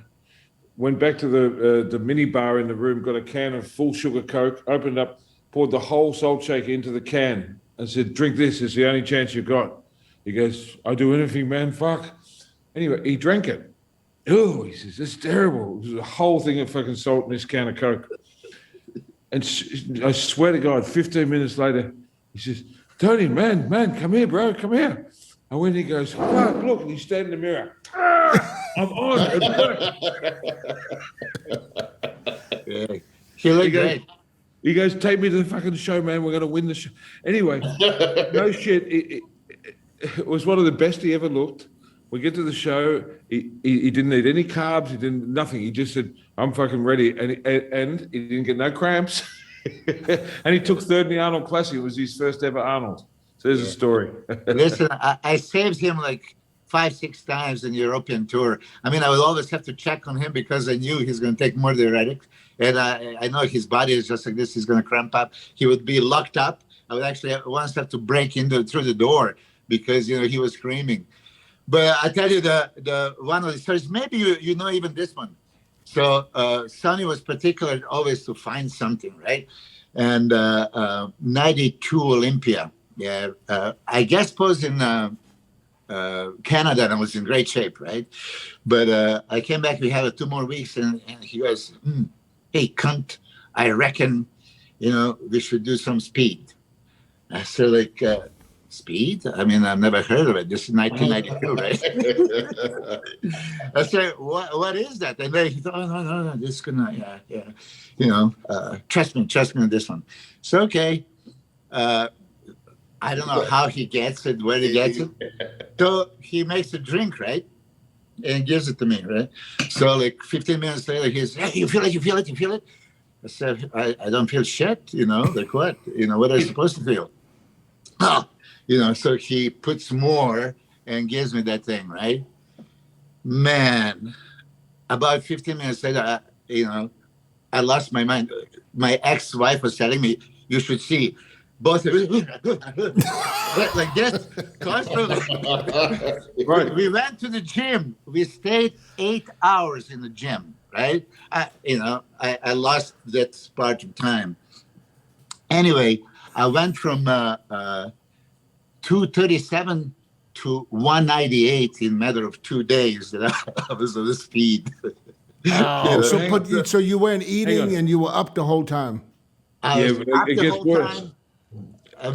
went back to the mini bar in the room, got a can of full sugar Coke, opened up, poured the whole salt shaker into the can and said, drink this, it's the only chance you've got. He goes, I do anything, man, fuck. Anyway, he drank it. Oh, he says, it's terrible. There's a whole thing of fucking salt in this can of Coke. And I swear to God, 15 minutes later, he says, Tony, man, come here, bro, come here. And when he goes, fuck, look, and he's standing in the mirror. I'm on. Yeah. He looked great. He goes, take me to the fucking show, man. We're going to win the show. Anyway, no shit. It was one of the best he ever looked. We get to the show. He didn't eat any carbs. He didn't nothing. He just said, "I'm fucking ready," and he didn't get no cramps. And he took third in the Arnold Classic. It was his first ever Arnold. So there's a story. Listen, I saved him like 5-6 times in the European tour. I mean, I would always have to check on him because I knew he's going to take more diuretics, and I know his body is just like this. He's going to cramp up. He would be locked up. I would actually once have to break through the door because he was screaming. But I tell you, the one of the stories, maybe you know even this one. So Sonny was particular always to find something, right? And 92 Olympia, yeah. I guess suppose in Canada, and I was in great shape, right? But I came back, we had 2 more weeks, and he goes, hey, cunt, I reckon, we should do some speed. I said, like, speed? I mean, I've never heard of it. This is 1992, right? I said, what is that? And they thought, oh, no, this is gonna, trust me on this one. So, okay. I don't know how he gets it, where he gets it. So he makes a drink, right? And gives it to me, right? So like 15 minutes later, he's, hey, you feel it? I said, I don't feel shit, like what? What are you supposed to feel? Oh, so he puts more and gives me that thing, right? Man, about 15 minutes later, I lost my mind. My ex-wife was telling me, you should see both of us like this, constantly. Right. We went to the gym. We stayed 8 hours in the gym, right? I lost that part of time. Anyway, I went from 237 to 198 in a matter of 2 days that I was on the speed. Oh, so you weren't eating and you were up the whole time. It gets worse. I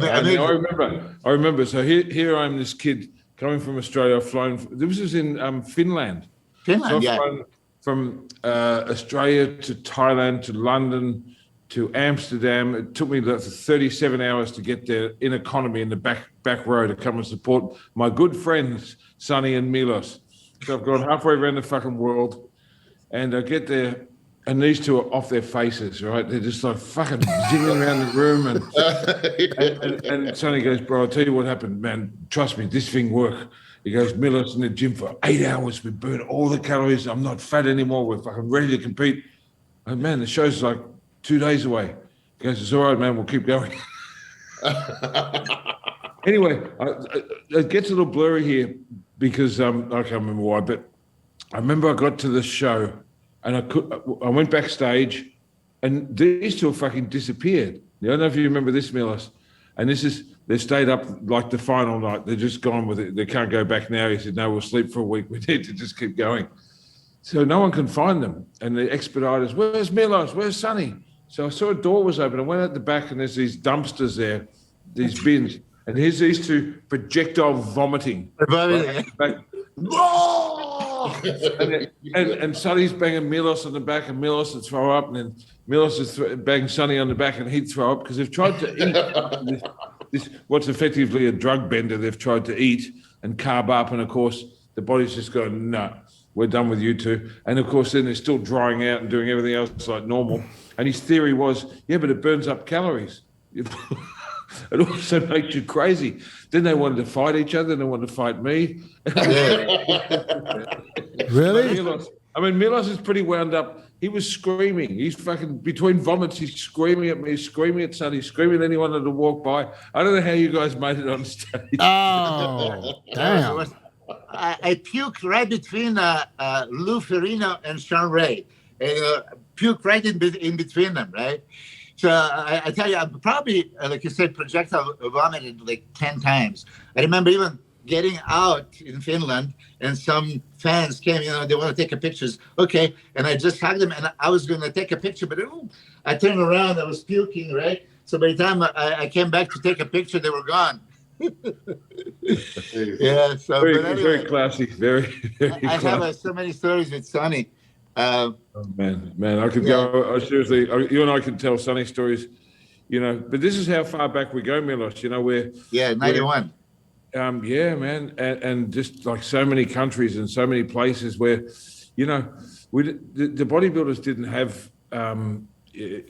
remember. So here I'm this kid coming from Australia. I've flown. This was in Finland. Finland, so I've flown from Australia to Thailand to London to Amsterdam. It took me 37 hours to get there in economy in the back row to come and support my good friends, Sonny and Milos. So I've gone halfway around the fucking world, and I get there, and these two are off their faces, right? They're just like fucking zipping around the room, and Sonny goes, bro, I'll tell you what happened, man. Trust me, this thing worked. He goes, Milos in the gym for 8 hours. We burned all the calories. I'm not fat anymore. We're fucking ready to compete. Oh, man, the show's like 2 days away. He goes, it's all right, man, we'll keep going. Anyway, it gets a little blurry here because I can't remember why, but I remember I got to the show and I went backstage and these two fucking disappeared. I don't know if you remember this, Milos. And they stayed up like the final night. They're just gone with it. They can't go back now. He said, no, we'll sleep for a week. We need to just keep going. So no one can find them. And the expediters, where's Milos? Where's Sonny? So I saw a door was open. I went out the back and there's these dumpsters there, these bins. And here's these two projectile vomiting. Right and Sonny's banging Milos on the back and Milos would throw up. And then Milos is banging Sonny on the back and he'd throw up because they've tried to eat this what's effectively a drug bender. They've tried to eat and carb up. And, of course, the body's just going, no, we're done with you two. And, of course, then they're still drying out and doing everything else like normal. And his theory was, yeah, but it burns up calories. It also makes you crazy. Then they wanted to fight each other. They wanted to fight me. Really? Milos is pretty wound up. He was screaming. He's fucking between vomits. He's screaming at me, screaming at Sonny, screaming at anyone that would walk by. I don't know how you guys made it on stage. Oh, damn. I puked right between Lou Ferrigno and Shawn Ray. Puked right in between them, right? So I tell you, I'm probably, like you said, projectile vomited like 10 times. I remember even getting out in Finland and some fans came, they want to take a pictures. Okay. And I just hugged them and I was going to take a picture, but I turned around, I was puking, right? So by the time I came back to take a picture, they were gone. Yeah. So very classy. Very I have so many stories with Sonny. Oh, man, I could go. Seriously, you and I could tell Sonny stories, But this is how far back we go, Milos. 91. Yeah, man, and just like so many countries and so many places where, the bodybuilders didn't have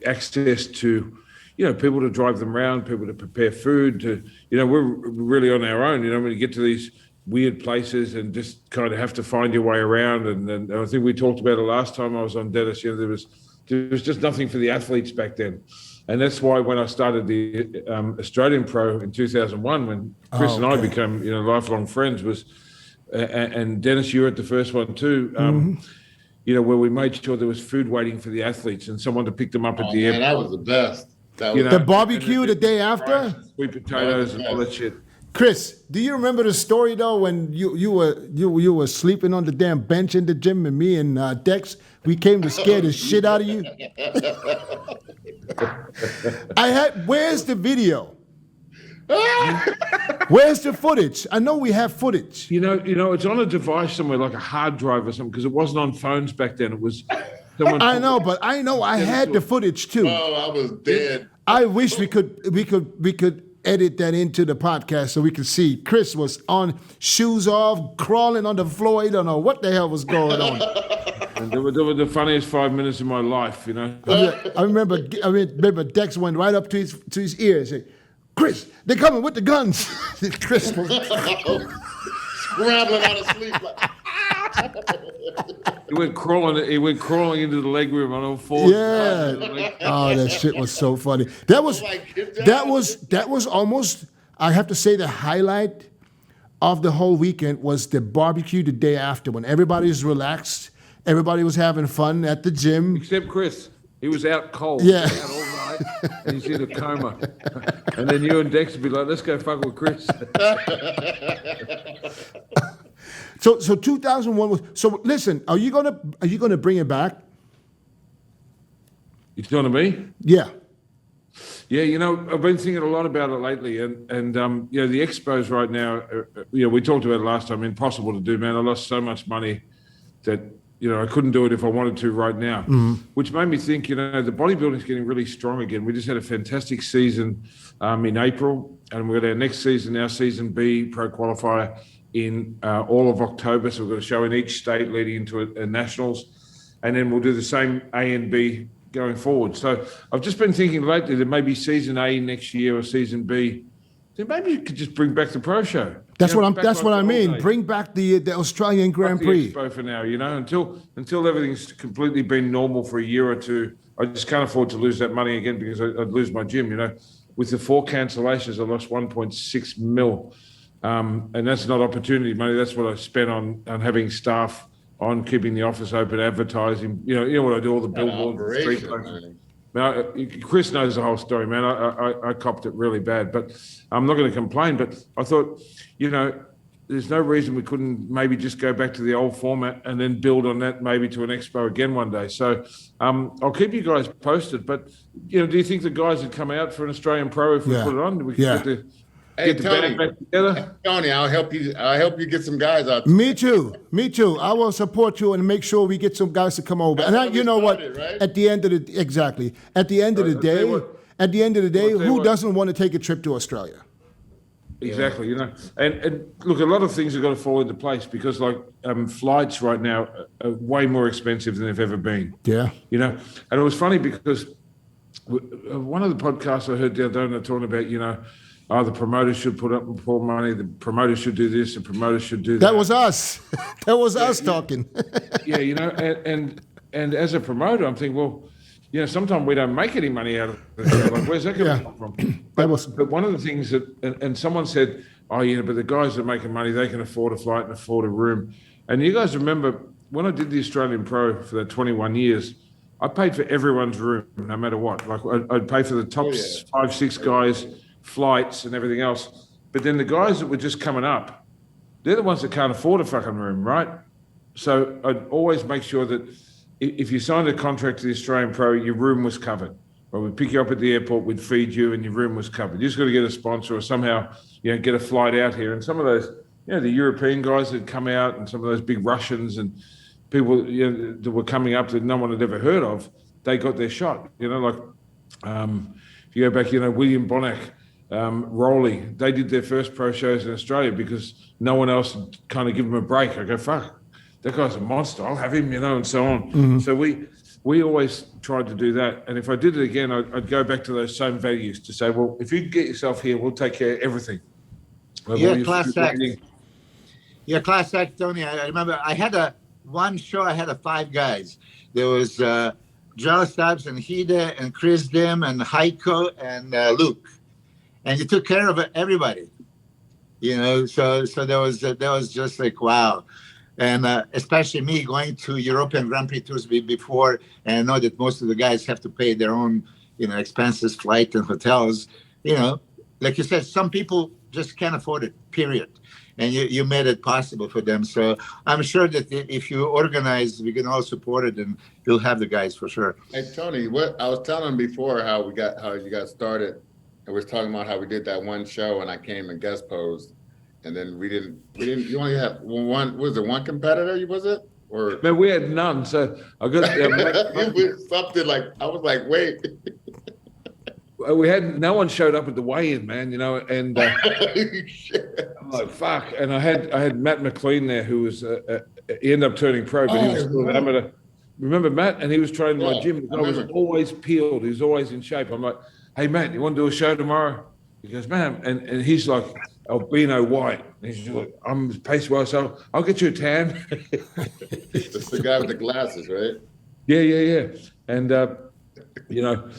access to, people to drive them around, people to prepare food. We're really on our own. When you get to these weird places and just kind of have to find your way around. And I think we talked about it last time I was on Dennis. There was just nothing for the athletes back then. And that's why when I started the Australian Pro in 2001, when Chris and I became lifelong friends, and Dennis, you were at the first one too, where we made sure there was food waiting for the athletes and someone to pick them up at the airport. That was the best. The barbecue the day after? Sweet potatoes and all that shit. Chris, do you remember the story though when you were sleeping on the damn bench in the gym and me and Dex, we came to scare the shit out of you? Where's the video? Where's the footage? I know we have footage. It's on a device somewhere like a hard drive or something because it wasn't on phones back then. It was someone. I know, but I know I had the footage too. Oh, I was dead. I wish we could edit that into the podcast so we could see Chris was on shoes off, crawling on the floor. He don't know what the hell was going on. And they were the funniest 5 minutes of my life, I remember Dex went right up to his ear and said, "Chris, they're coming with the guns." Chris was scrambling out of sleep. He went crawling into the leg room on all fours. Yeah. Oh, that shit was so funny. That was almost, I have to say, the highlight of the whole weekend was the barbecue the day after when everybody was relaxed, everybody was having fun at the gym. Except Chris. He was out cold. Yeah. Out all night. And he's in a coma. And then you and Dex would be like, let's go fuck with Chris. So 2001 was. So listen, are you gonna bring it back? You talking to me? Yeah. Yeah, I've been thinking a lot about it lately, and the expos right now. We talked about it last time. Impossible to do, man. I lost so much money that I couldn't do it if I wanted to right now. Which made me think, the bodybuilding's getting really strong again. We just had a fantastic season in April, and we've got our next season, our season B pro qualifier in all of October. So we've got a show in each state leading into a nationals, and then we'll do the same A and B going forward. So I've just been thinking lately that maybe season A next year or season B, then maybe you could just bring back the pro show. That's You know, what I'm. back That's like what the I old mean. days. Bring back the Australian Grand The Prix. Expo for now, you know, until everything's completely been normal for a year or two. I just can't afford to lose that money again because I'd lose my gym. You know, with the 4 cancellations, I lost 1.6 mil, and that's not opportunity money. That's what I spent on having staff, on keeping the office open, advertising. You know what I do, all the billboards, the street Operation, places. man. Now, Chris knows the whole story, man. I copped it really bad, but I'm not going to complain. But I thought, you know, there's no reason we couldn't maybe just go back to the old format and then build on that maybe to an expo again one day. So I'll keep you guys posted. But, you know, do you think the guys would come out for an Australian Pro if we Yeah. put it on? Do we Yeah. get the band back together? Tony, I'll help you get some guys out. Me too. I will support you and make sure we get some guys to come over. And That's how you we know what? started, right? At the end of the at the end of the I'll tell you day, I'll tell you who what. doesn't want to take a trip to Australia? Exactly, you know, and look, a lot of things have got to fall into place because, like, flights right now are way more expensive than they've ever been. Yeah. You know, and it was funny because one of the podcasts I heard the other day, and they're talking about, you know, the promoters should put up more money, the promoters should do this, the promoters should do that. That was us. That was us talking. Yeah, you know, and as a promoter, I'm thinking, well, you know, sometimes we don't make any money out of it. Like, where's that going to come from? But one of the things that, and someone said, oh, yeah, but the guys that are making money, they can afford a flight and afford a room. And you guys remember when I did the Australian Pro for that 21 years, I paid for everyone's room, no matter what. Like, I'd pay for the top 5, 6 guys, flights and everything else. But then the guys that were just coming up, they're the ones that can't afford a fucking room, right? So I'd always make sure that if you signed a contract to the Australian Pro, your room was covered. Well, we'd pick you up at the airport, we'd feed you, and your room was covered. You just got to get a sponsor or somehow, you know, get a flight out here. And some of those, you know, the European guys that come out and some of those big Russians and people, you know, that were coming up that no one had ever heard of, they got their shot. You know, like if you go back, you know, William Bonac, Rowley, they did their first pro shows in Australia because no one else had kind of given them a break. I go, fuck, that guy's a monster. I'll have him, you know, and so on. Mm-hmm. So we always tried to do that. And if I did it again, I'd go back to those same values to say, well, if you get yourself here, we'll take care of everything. Class act. Yeah, class act, Tony. I remember I had one show, I had 5 guys. There was Joe Stubbs and Hida and Chris Dim and Heiko and Luke. And you took care of everybody, you know, so that was just like, wow. And especially me going to European Grand Prix tours before, and I know that most of the guys have to pay their own, you know, expenses, flight and hotels. You know, like you said, some people just can't afford it, period. And you made it possible for them. So I'm sure that if you organize, we can all support it, and you'll have the guys for sure. Hey, Tony, what I was telling before how you got started, and we was talking about how we did that one show and I came and guest posed. And then we didn't. You only had one. Was it one competitor? Was it? Or man, we had none. So I got it was something like I was like, wait. We had no one showed up at the weigh-in, man. You know, and I'm like, fuck. And I had Matt McLean there, who was he ended up turning pro, but he was still an amateur. Remember Matt? And he was training my gym. I was always peeled. He was always in shape. I'm like, hey Matt, you want to do a show tomorrow? He goes, man, and he's like, albino white. And he's like, I'm pace well, so I'll get you a tan. That's the guy with the glasses, right? Yeah. And you know,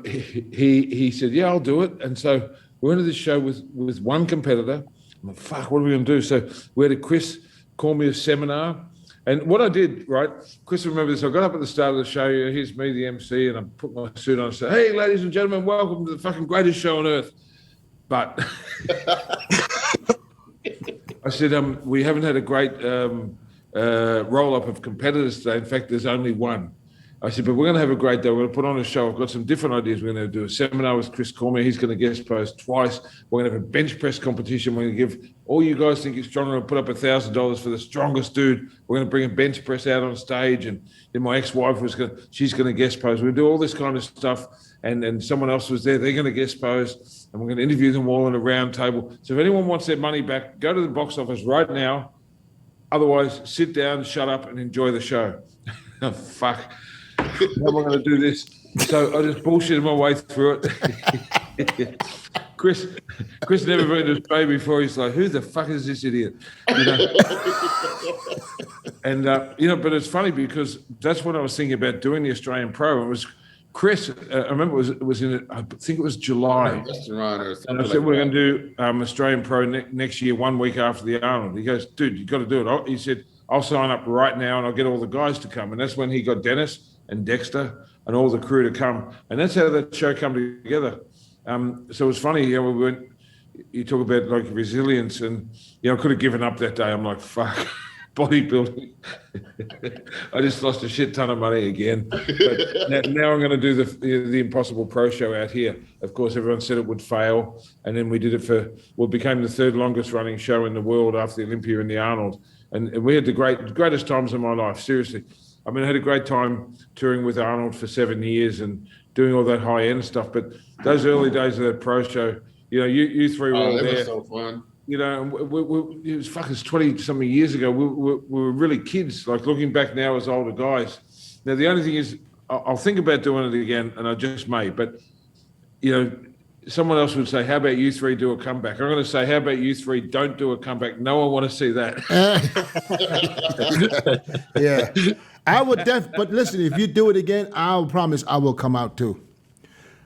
he said, yeah, I'll do it. And so we went to this show with one competitor. I'm like, fuck, what are we going to do? So we had a Chris Cormier seminar. And what I did, right, Chris, remember this, I got up at the start of the show, here's me, the MC, and I put my suit on and said, hey, ladies and gentlemen, welcome to the fucking greatest show on earth. But I said, we haven't had a great roll-up of competitors today. In fact, there's only one. I said, but we're going to have a great day. We're going to put on a show. I've got some different ideas. We're going to do a seminar with Chris Cormier. He's going to guest post twice. We're going to have a bench press competition. We're going to give all you guys think you're strong enough to put up $1,000 for the strongest dude. We're going to bring a bench press out on stage. And then my ex-wife she's going to guest post. We'll do all this kind of stuff. And someone else was there. They're going to guest post. And we're going to interview them all in a round table. So if anyone wants their money back, go to the box office right now. Otherwise, sit down, shut up, and enjoy the show. Oh, fuck. How am I going to do this? So I just bullshitted my way through it. Chris never been to Australia before. He's like, who the fuck is this idiot? You know? And, but it's funny because that's what I was thinking about doing the Australian Pro. It was Chris, I remember it was in, I think it was July. Restaurant or And something I said, like we're that. going to do Australian Pro next year, 1 week after the Arnold. He goes, dude, you got to do it. He said, I'll sign up right now and I'll get all the guys to come. And that's when he got Dennis and Dexter and all the crew to come. And that's how that show come together. So it was funny, we went, you talk about like resilience and, I could have given up that day. I'm like, fuck, bodybuilding. I just lost a shit ton of money again. But now I'm going to do the Impossible Pro show out here. Of course, everyone said it would fail. And then we did it for what became the third longest running show in the world after the Olympia and the Arnold. And we had the greatest times of my life, seriously. I mean, I had a great time touring with Arnold for 7 years and doing all that high-end stuff. But those early days of that pro show, you three were all there. It was so fun. And it was fucking 20-something years ago. We were really kids, like looking back now as older guys. Now, the only thing is, I'll think about doing it again, and I just may. But, someone else would say, how about you three do a comeback? I'm going to say, how about you three don't do a comeback? No one want to see that. Yeah. I would but listen, if you do it again, I'll promise I will come out too.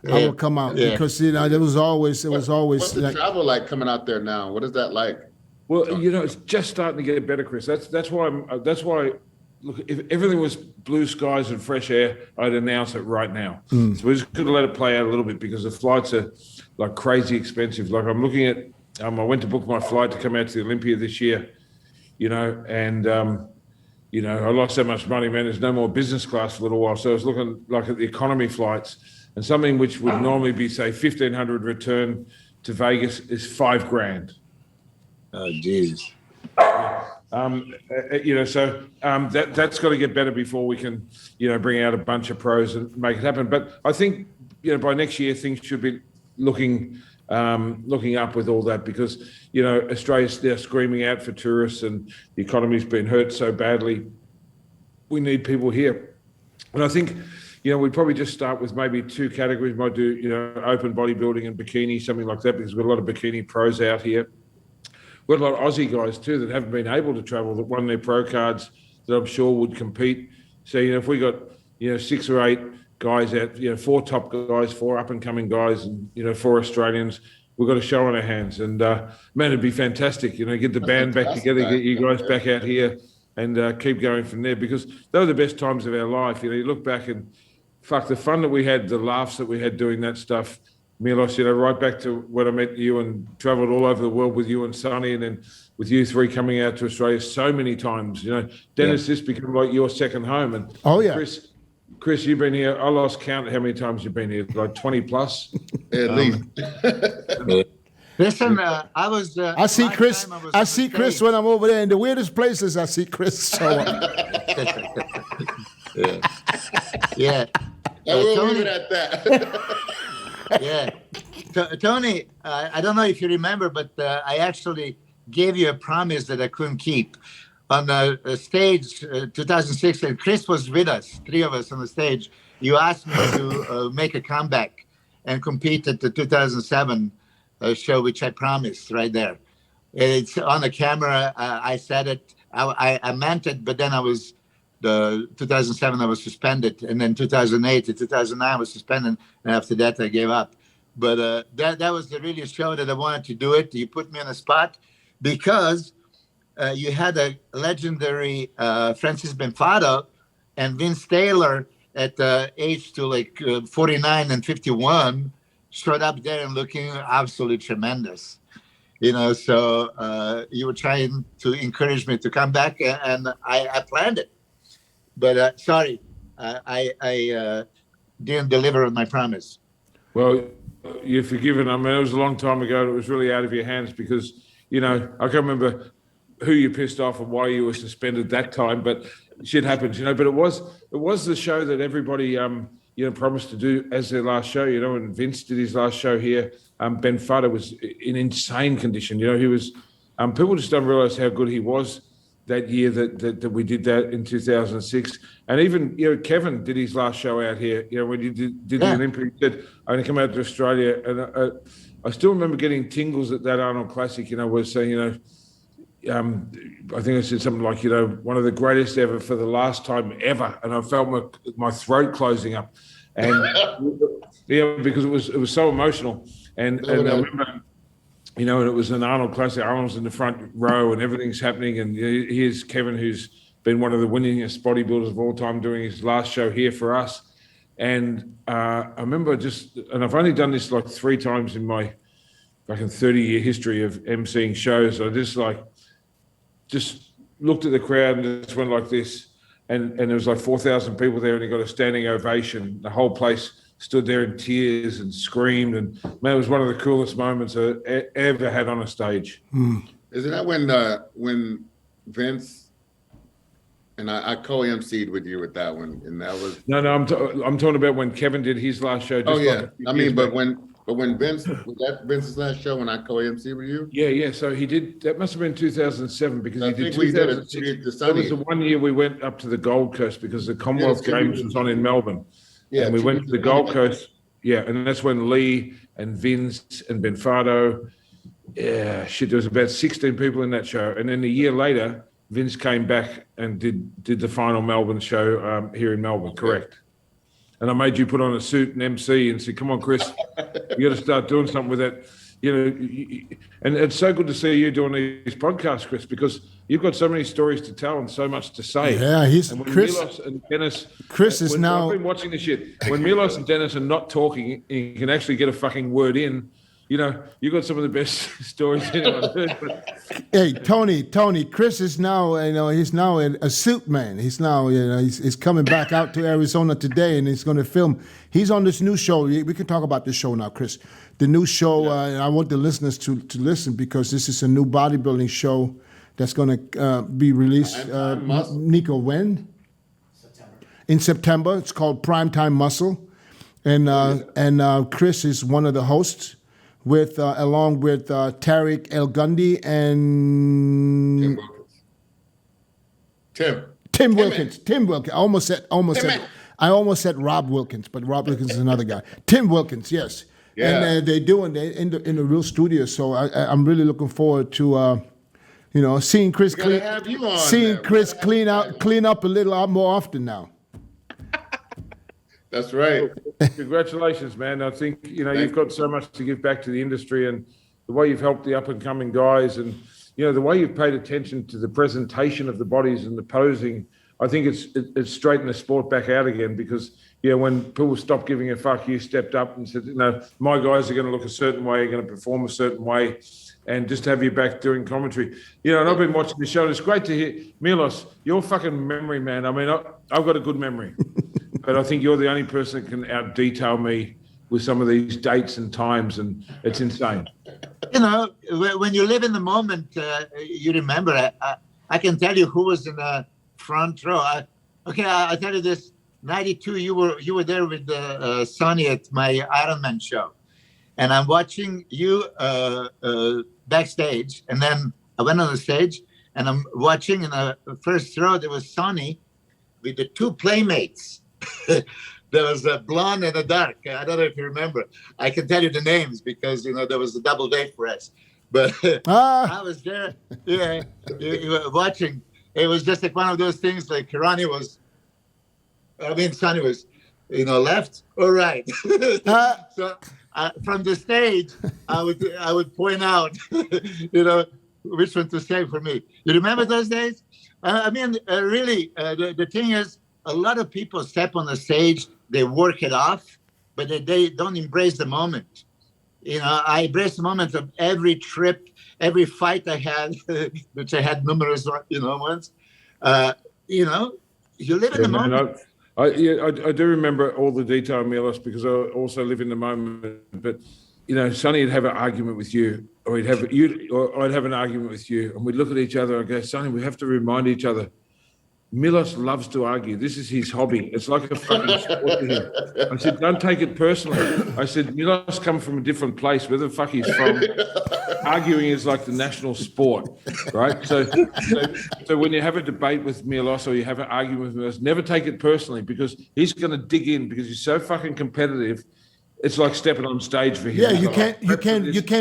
I will come out because it was always What's the like, travel like coming out there now? What is that like? Well, it's just starting to get better, Chris. That's why look, if everything was blue skies and fresh air, I'd announce it right now. So we're just going to let it play out a little bit because the flights are like crazy expensive. Like I'm looking at, I went to book my flight to come out to the Olympia this year, and I lost so much money, man. There's no more business class for a little while. So I was looking like at the economy flights, and something which would normally be, say, $1,500 return to Vegas is $5,000. Oh, geez. That's got to get better before we can, bring out a bunch of pros and make it happen. But I think, by next year, things should be looking up with all that because, Australia's now screaming out for tourists and the economy's been hurt so badly. We need people here. And I think, we'd probably just start with maybe 2 categories. Might do, open bodybuilding and bikini, something like that, because we've got a lot of bikini pros out here. We've got a lot of Aussie guys too that haven't been able to travel, that won their pro cards that I'm sure would compete. So, if we got, 6 or 8 guys out, 4 top guys, 4 up and coming guys, and, 4 Australians, we've got a show on our hands. And, man, it'd be fantastic, get the band back together, get you guys back out here and keep going from there because they were the best times of our life. You look back and fuck the fun that we had, the laughs that we had doing that stuff. Milos, right back to when I met you and travelled all over the world with you and Sonny, and then with you three coming out to Australia so many times. Dennis, this became like your second home. And Chris, you've been here. I lost count how many times you've been here, like 20 plus. At least. Listen, I was. I see Chris. I see Chris when I'm over there in the weirdest places. I see Chris show up. Yeah. I will leave it at that. Yeah. Tony, I don't know if you remember, but I actually gave you a promise that I couldn't keep. On the stage 2006, and Chris was with us, 3 of us on the stage. You asked me to make a comeback and compete at the 2007 show, which I promised right there. It's on the camera. I said it. I meant it, but then the 2007 I was suspended, and then 2008 to 2009 I was suspended, and after that I gave up. But that was the really show that I wanted to do it. You put me on the spot because you had a legendary Francis Benfado and Vince Taylor at the age to like 49 and 51 showed up there and looking absolutely tremendous. So you were trying to encourage me to come back, and I planned it. But sorry, I didn't deliver on my promise. Well, you're forgiven. I mean, it was a long time ago. It was really out of your hands because, I can't remember who you pissed off and why you were suspended that time, but shit happens, But it was the show that everybody, promised to do as their last show, and Vince did his last show here. Benfado was in insane condition. He was, people just don't realize how good he was. that year that we did that in 2006. And even, Kevin did his last show out here, when he did the Olympic, he said, I'm going to come out to Australia. And I still remember getting tingles at that Arnold Classic, was saying, I think I said something like, one of the greatest ever for the last time ever. And I felt my throat closing up. And because it was so emotional. And I remember, and it was an Arnold Classic. Arnold's in the front row and everything's happening. And here's Kevin, who's been one of the winningest bodybuilders of all time, doing his last show here for us. And I remember and I've only done this like 3 times in my fucking 30-year history of emceeing shows. I just looked at the crowd and just went like this. And there was like 4,000 people there, and he got a standing ovation. The whole place stood there in tears and screamed. And man, it was one of the coolest moments I ever had on a stage. Isn't that when Vince and I co-emceed with you with that one? And that was I'm talking about when Kevin did his last show. But when Vince, was that Vince's last show when I co-emceed with you? Yeah. So he did, that must have been 2007 because he did 2006. That was the one year we went up to the Gold Coast because the Commonwealth Games was on in Melbourne. Yeah. And we went to the Gold Coast. Yeah. And that's when Lee and Vince and Benfardo, there was about 16 people in that show. And then a year later, Vince came back and did the final Melbourne show here in Melbourne, correct? And I made you put on a suit and MC and said, come on, Chris, you got to start doing something with that. And it's so good to see you doing these podcasts, Chris, because you've got so many stories to tell and so much to say. Yeah, Milos and Dennis. Chris is now. I've been watching this shit. When Milos and Dennis are not talking, you can actually get a fucking word in. You've got some of the best stories anyone heard. But... Hey, Tony, Chris is now, he's now a suit man. He's now, he's coming back out to Arizona today, and he's going to film. He's on this new show. We can talk about this show now, Chris. The new show, and I want the listeners to listen because this is a new bodybuilding show that's going to be released. Nico, when? In September. It's called Primetime Muscle, and Chris is one of the hosts. Along with Tariq El Gundy and Tim Wilkins. Tim Wilkins. I almost said Rob Wilkins, but Rob Wilkins is another guy. Tim Wilkins, yes. Yeah. And they're in the real studio. So I'm really looking forward to seeing Chris clean up a little more often now. That's right. Congratulations, man. I think, you've got so much to give back to the industry, and the way you've helped the up and coming guys, and, the way you've paid attention to the presentation of the bodies and the posing. I think it's straightened the sport back out again because, when people stopped giving a fuck, you stepped up and said, my guys are going to look a certain way, are going to perform a certain way, and just have you back doing commentary. And I've been watching the show, and it's great to hear, Milos, your fucking memory, man. I mean, I've got a good memory. But I think you're the only person that can out-detail me with some of these dates and times, and it's insane. When you live in the moment, you remember. I can tell you who was in the front row. I'll tell you this. 92, you were there with Sonny at my Ironman show. And I'm watching you backstage. And then I went on the stage, and I'm watching in the first row, there was Sonny with the 2 playmates. There was a blonde and a dark. I don't know if you remember. I can tell you the names because there was a double day for us. But I was there, you were watching. It was just like one of those things. Like Sonny was, left or right. So from the stage, I would point out, which one to say for me. You remember those days? Really, the thing is, a lot of people step on the stage, they work it off, but they don't embrace the moment. I embrace the moment of every trip, every fight I had, which I had numerous, ones. You live in the moment. I do remember all the detail, Milos, because I also live in the moment. But, Sonny would have an argument with you, or I'd have an argument with you, and we'd look at each other and go, Sonny, we have to remind each other, Milos loves to argue. This is his hobby. It's like a fucking sport to him. I said, don't take it personally. I said, Milos come from a different place. Where the fuck he's from, arguing is like the national sport, right? So when you have a debate with Milos or you have an argument with Milos, never take it personally because he's going to dig in because he's so fucking competitive. It's like stepping on stage for him. Yeah, you can't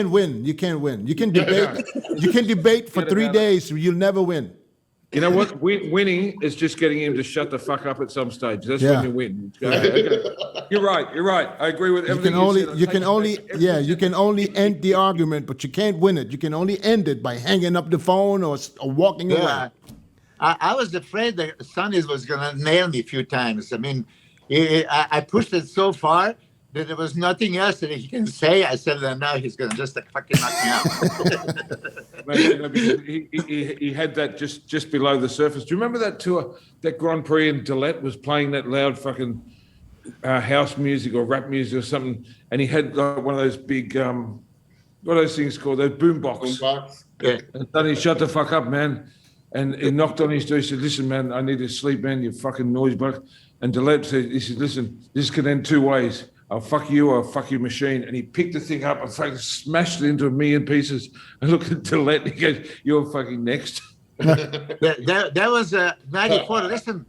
win. You can't win. You can debate. You can debate for 3 days. You'll never win. You know what? Winning is just getting him to shut the fuck up at some stage. That's when you win. Okay. You're right. I agree with everything you can only end the argument, but you can't win it. You can only end it by hanging up the phone or walking away. I was afraid that Sonny was going to nail me a few times. I mean, I pushed it so far that there was nothing else that he can say. I said that now he's going to just fucking knock me out. He had that just below the surface. Do you remember that tour, that Grand Prix in Doherty was playing that loud fucking house music or rap music or something, and he had like one of those big, what are those things called? Those boombox. Yeah. And Sonny, shut the fuck up, man. And he knocked on his door. He said, listen, man, I need to sleep, man. You fucking noise bug. And Doherty said, he said, listen, this can end two ways. I'll fuck you or I'll fuck your machine. And he picked the thing up and fucking smashed it into a million pieces. And looked at Doherty and he goes, you're fucking next. that was 94. Listen,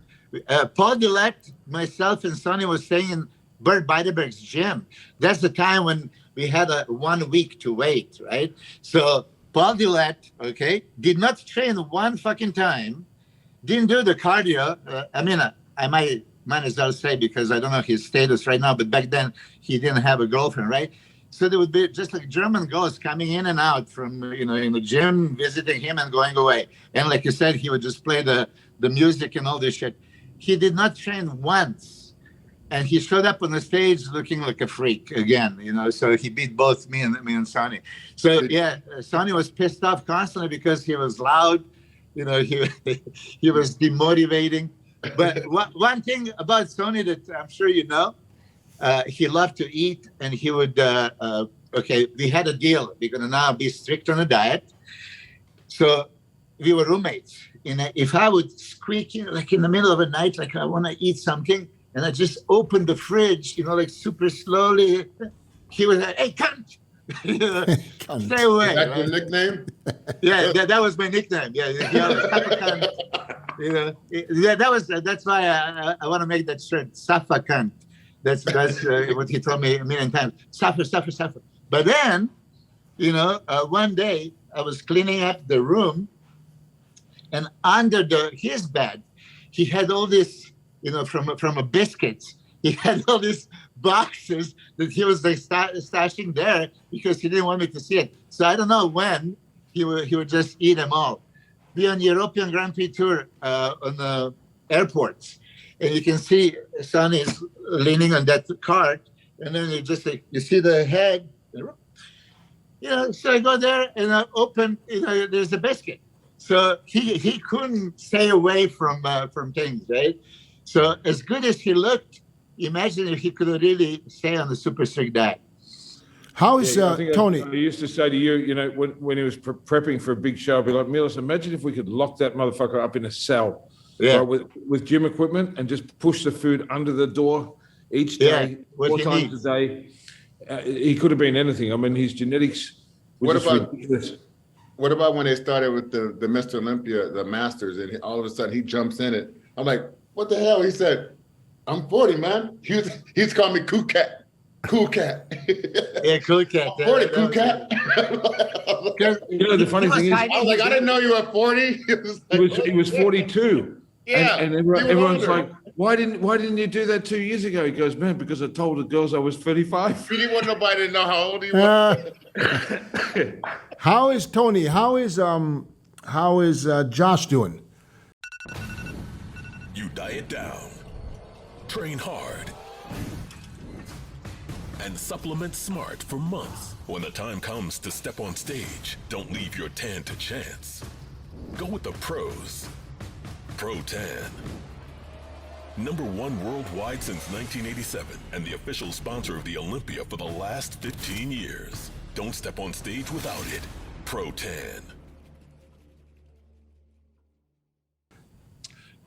Paul Doherty, myself, and Sonny was staying in Bert Beiderberg's gym. That's the time when we had 1 week to wait, right? So Paul Doherty, okay, did not train one fucking time, didn't do the cardio. I might as well say, because I don't know his status right now, but back then he didn't have a girlfriend, right? So there would be just like German ghosts coming in and out from, in the gym, visiting him and going away. And like you said, he would just play the music and all this shit. He did not train once. And he showed up on the stage looking like a freak again, so he beat both me and Sonny. So yeah, Sonny was pissed off constantly because he was loud, he was demotivating. But one thing about Sonny that I'm sure you know, he loved to eat, and he would, we had a deal. We're going to now be strict on a diet. So we were roommates. And if I would squeak in, like in the middle of the night, like I want to eat something, and I just opened the fridge, like super slowly, he was like, hey, cunt! Stay away. Is that your nickname? Yeah, that was my nickname. Yeah, cunt. That's why I want to make that shirt, Safa cunt. That's what he told me a million times. Suffer. But then, one day I was cleaning up the room, and under his bed, he had all this, from a biscuits. He had all these boxes that he was like stashing there because he didn't want me to see it. So I don't know when he would just eat them all. Be on the European Grand Prix tour on the airports, and you can see Sonny is leaning on that cart, and then you see the head, So I go there and I open, there's a biscuit. So he couldn't stay away from things, right? So as good as he looked, imagine if he could really stay on the super strict diet. How is Tony? I used to say to you, when he was prepping for a big show, I'd be like, Milos, imagine if we could lock that motherfucker up in a cell, right, with gym equipment and just push the food under the door each day, 4 times a day. He could have been anything. I mean, his genetics was ridiculous. What about when they started with the Mr. Olympia, the Masters, and all of a sudden he jumps in it? I'm like, what the hell? He said, I'm 40, man. He's called me Cool Cat. Cool Cat. Yeah, Cool Cat. 40, Cool Cat. The funny thing is, I was like, I didn't know you were 40. He was 42. Yeah. And everyone's like, why didn't you do that 2 years ago? He goes, man, because I told the girls I was 35. He didn't want nobody to know how old he was. How is Tony? How is Josh doing? You diet down, train hard, and supplement smart for months. When the time comes to step on stage, don't leave your tan to chance. Go with the pros. Pro Tan. #1 worldwide since 1987 and the official sponsor of the Olympia for the last 15 years. Don't step on stage without it. Pro Tan.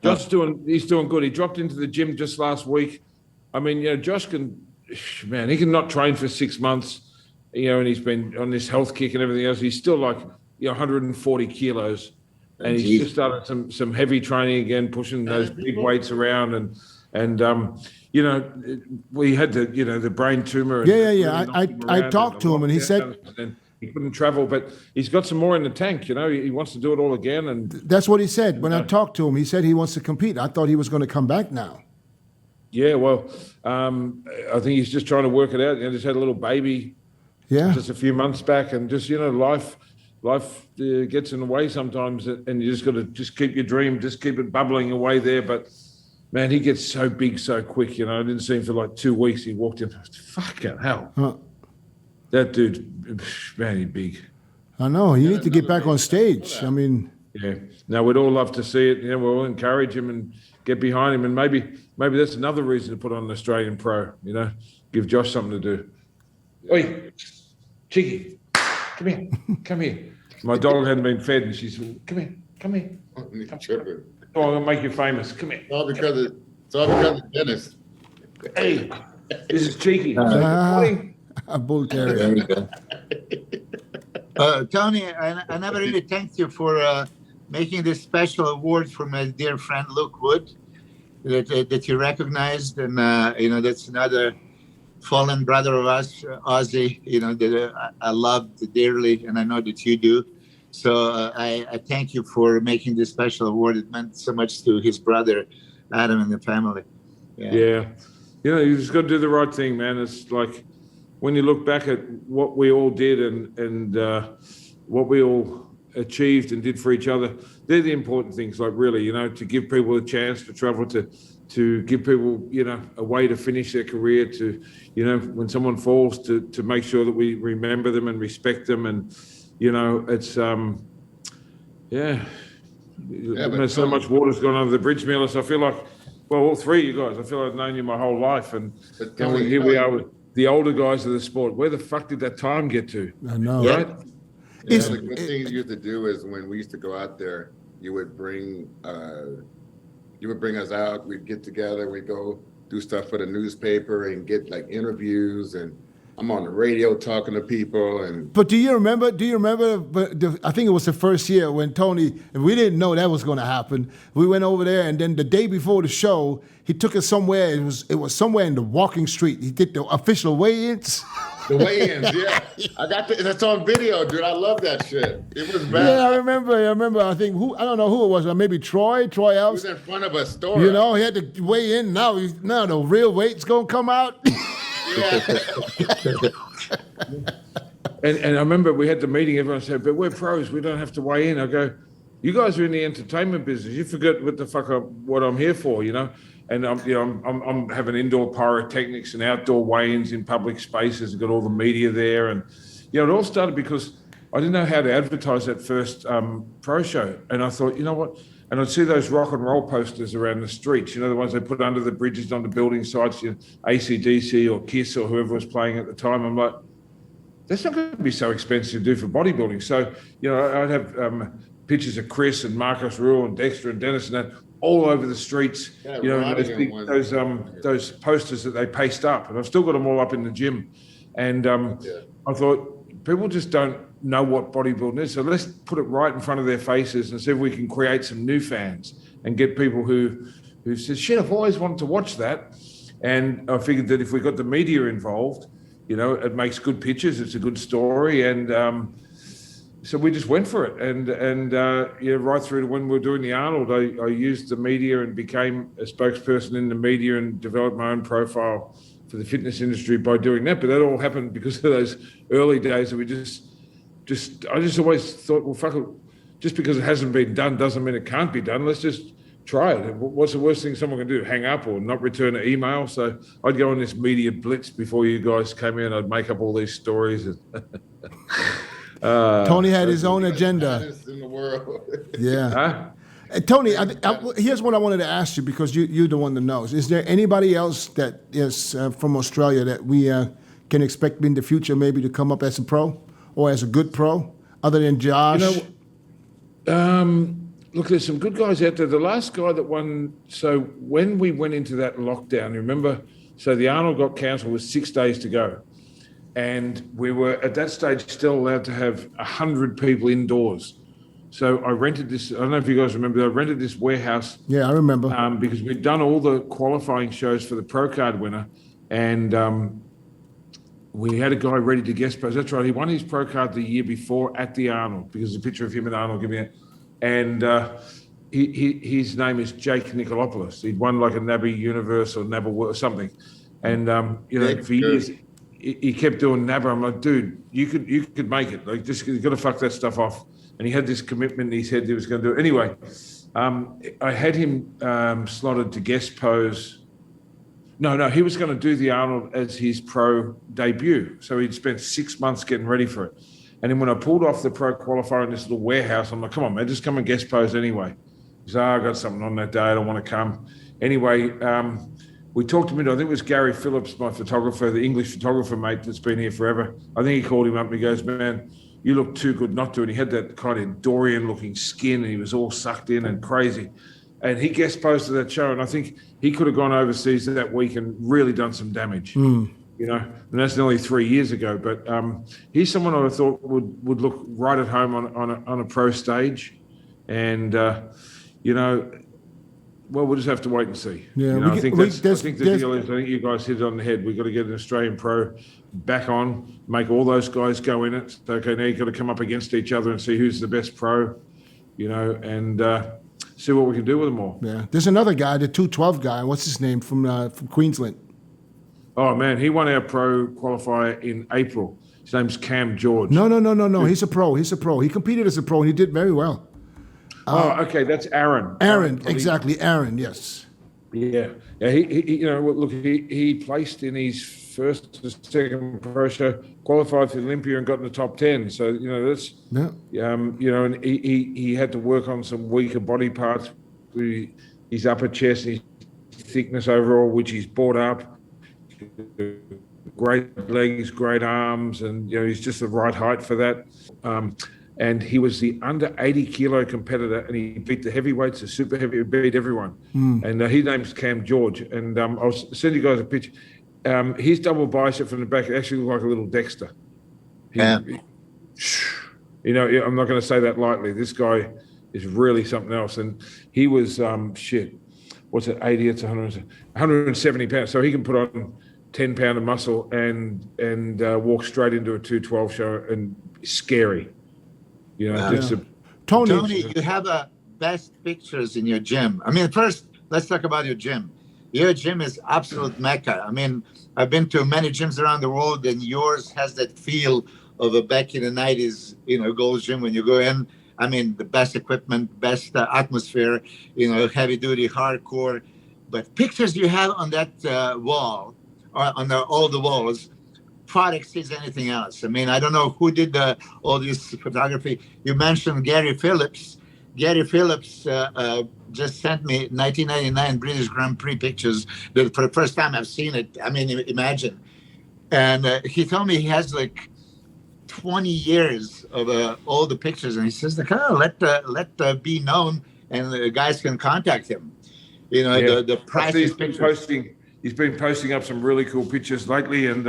Josh's he's doing good. He dropped into the gym just last week. I mean, you know, Josh can, man, he can not train for 6 months, you know, and he's been on this health kick and everything else. He's still like, you know, 140 kilos. And he's just started some heavy training again, pushing those big weights around. And you know, we had the brain tumor. And I talked to him and he said, and he couldn't travel, but he's got some more in the tank. You know, he wants to do it all again. And that's what he said. When I talked to him, he said he wants to compete. I thought he was going to come back now. Yeah, well, I think he's just trying to work it out. You know, just had a little baby just a few months back, and just, you know, life gets in the way sometimes, and you just got to just keep your dream, just keep it bubbling away there. But man, he gets so big so quick. You know, I didn't see him for like 2 weeks. He walked in, fucking hell. That dude, man, he's big. I know. You need to get back on stage. I mean, yeah. Now we'd all love to see it. You know, we'll encourage him and get behind him, and maybe that's another reason to put on an Australian pro. You know, give Josh something to do. Oi, Cheeky, come here. My dog hadn't been fed, and she's come here. Oh, I'm gonna make you famous. Come here. It's all because of Dennis. Hey, this is Cheeky. a bull There terrier. you go. Tony, I never really thanked you for making this special award for my dear friend Luke Wood that you recognized, and you know, that's another fallen brother of us, Aussie. You know, that I love dearly, and I know that you do. So I thank you for making this special award. It meant so much to his brother, Adam, and the family. Yeah. You know, you just got to do the right thing, man. It's like when you look back at what we all did and what we all achieved and did for each other, they're the important things. Like, really, you know, to give people a chance to travel, to give people, you know, a way to finish their career, to, you know, when someone falls, to make sure that we remember them and respect them. And, you know, it's, there's so much water's gone under the bridge, Milos. I feel like, well, all three of you guys, I feel like I've known you my whole life. And here we are with the older guys of the sport. Where the fuck did that time get to? I know. Right? Yeah, the good thing you used to do is when we used to go out there, you would bring us out. We'd get together. We'd go do stuff for the newspaper and get like interviews. And I'm on the radio talking to people. And But do you remember? But I think it was the first year when Tony, and we didn't know that was going to happen. We went over there, and then the day before the show, he took us somewhere. It was somewhere in the walking street. He did the official weigh-ins. the weigh-ins, yeah. I got that's on video, dude. I love that shit. It was bad. Yeah, I remember. I think I don't know who it was. Maybe Troy He Else. was in front of a store. You know, he had to weigh in. Now the real weight's gonna come out. Yeah. And I remember we had the meeting, everyone said, but we're pros, we don't have to weigh in. I go, you guys are in the entertainment business. You forget what the fuck what I'm here for, you know? And I'm having indoor pyrotechnics and outdoor weigh-ins in public spaces. I've got all the media there. And, you know, it all started because I didn't know how to advertise that first pro show. And I thought, you know what? And I'd see those rock and roll posters around the streets, you know, the ones they put under the bridges on the building sites, you know, AC/DC or KISS or whoever was playing at the time. I'm like, that's not going to be so expensive to do for bodybuilding. So, you know, I'd have pictures of Chris and Marcus Rule and Dexter and Dennis and that all over the streets, Yeah, you know, Roddy those posters that they paste up. And I've still got them all up in the gym. And I thought, people just don't know what bodybuilding is. So let's put it right in front of their faces and see if we can create some new fans and get people who says, shit, I've always wanted to watch that. And I figured that if we got the media involved, you know, it makes good pictures. It's a good story. And so we just went for it. And right through to when we were doing the Arnold, I used the media and became a spokesperson in the media and developed my own profile for the fitness industry by doing that. But that all happened because of those early days that we I just always thought, well, fuck it, just because it hasn't been done doesn't mean it can't be done. Let's just try it. What's the worst thing someone can do? Hang up or not return an email? So I'd go on this media blitz before you guys came in. I'd make up all these stories. Tony had his own agenda. In the world. Yeah. Huh? Tony, here's what I wanted to ask you, because you're the one that knows. Is there anybody else that is from Australia that we can expect in the future maybe to come up as a pro or as a good pro, other than Josh? You know, look, there's some good guys out there. The last guy that won, so when we went into that lockdown, you remember, so the Arnold got cancelled with 6 days to go. And we were at that stage still allowed to have 100 people indoors. So I rented this, I don't know if you guys remember, I rented this warehouse. Yeah, I remember. Because we'd done all the qualifying shows for the Pro Card winner. And we had a guy ready to guest post. That's right, he won his Pro Card the year before at the Arnold, because there's a picture of him and Arnold giving it. And his name is Jake Nicolopoulos. He'd won like a NABBY Universe or NABBA or something. And, for years, he kept doing NABBA. I'm like, dude, you could make it. Like, just, you've got to fuck that stuff off. And he had this commitment in his head he was going to do it. Anyway, I had him slotted to guest pose. No, he was going to do the Arnold as his pro debut. So he'd spent 6 months getting ready for it. And then when I pulled off the pro qualifier in this little warehouse, I'm like, come on, man, just come and guest pose anyway. He said, I got something on that day. I don't want to come. Anyway, we talked to him. I think it was Gary Phillips, my photographer, the English photographer mate that's been here forever. I think he called him up and he goes, man, you look too good not to. And he had that kind of Dorian-looking skin and he was all sucked in and crazy. And he guest posted that show. And I think he could have gone overseas that week and really done some damage. You know, and that's nearly 3 years ago. But he's someone I thought would look right at home on a pro stage. And, well, we'll just have to wait and see. Yeah, I think the deal is, I think you guys hit it on the head. We've got to get an Australian pro back on, make all those guys go in it. So, okay, now you've got to come up against each other and see who's the best pro, and see what we can do with them all. Yeah, there's another guy, the 212 guy. What's his name from Queensland? Oh man, he won our pro qualifier in April. His name's Cam George. No. He's a pro. He competed as a pro and he did very well. Okay, that's Aaron. Aaron, exactly, Aaron. Yes. Yeah. He placed in his first or second pro show, qualified for the Olympia and got in the top 10. So that's and he had to work on some weaker body parts, his upper chest, his thickness overall, which he's brought up. Great legs, great arms, and he's just the right height for that. And he was the under 80 kilo competitor, and he beat the heavyweights, the super heavy, he beat everyone. And his name's Cam George. And I'll send you guys a picture. His double bicep from the back actually looked like a little Dexter. I'm not going to say that lightly. This guy is really something else. And he was, what's it, 80, it's 170 pounds. So he can put on 10 pound of muscle and walk straight into a 212 show and scary. Tony, you have best pictures in your gym. I mean, first, let's talk about your gym. Your gym is absolute mecca. I mean, I've been to many gyms around the world, and yours has that feel of a back in the 90s, Gold's Gym when you go in. I mean, the best equipment, best atmosphere, heavy duty, hardcore. But pictures you have on that wall, or on all the walls, far exceeds anything else. I mean, I don't know who did all this photography. You mentioned Gary Phillips. Gary Phillips just sent me 1999 British Grand Prix pictures that for the first time I've seen it. I mean, imagine. And he told me he has like 20 years of all the pictures. And he says, let be known and the guys can contact him. The priceless pictures. He's been posting up some really cool pictures lately. And,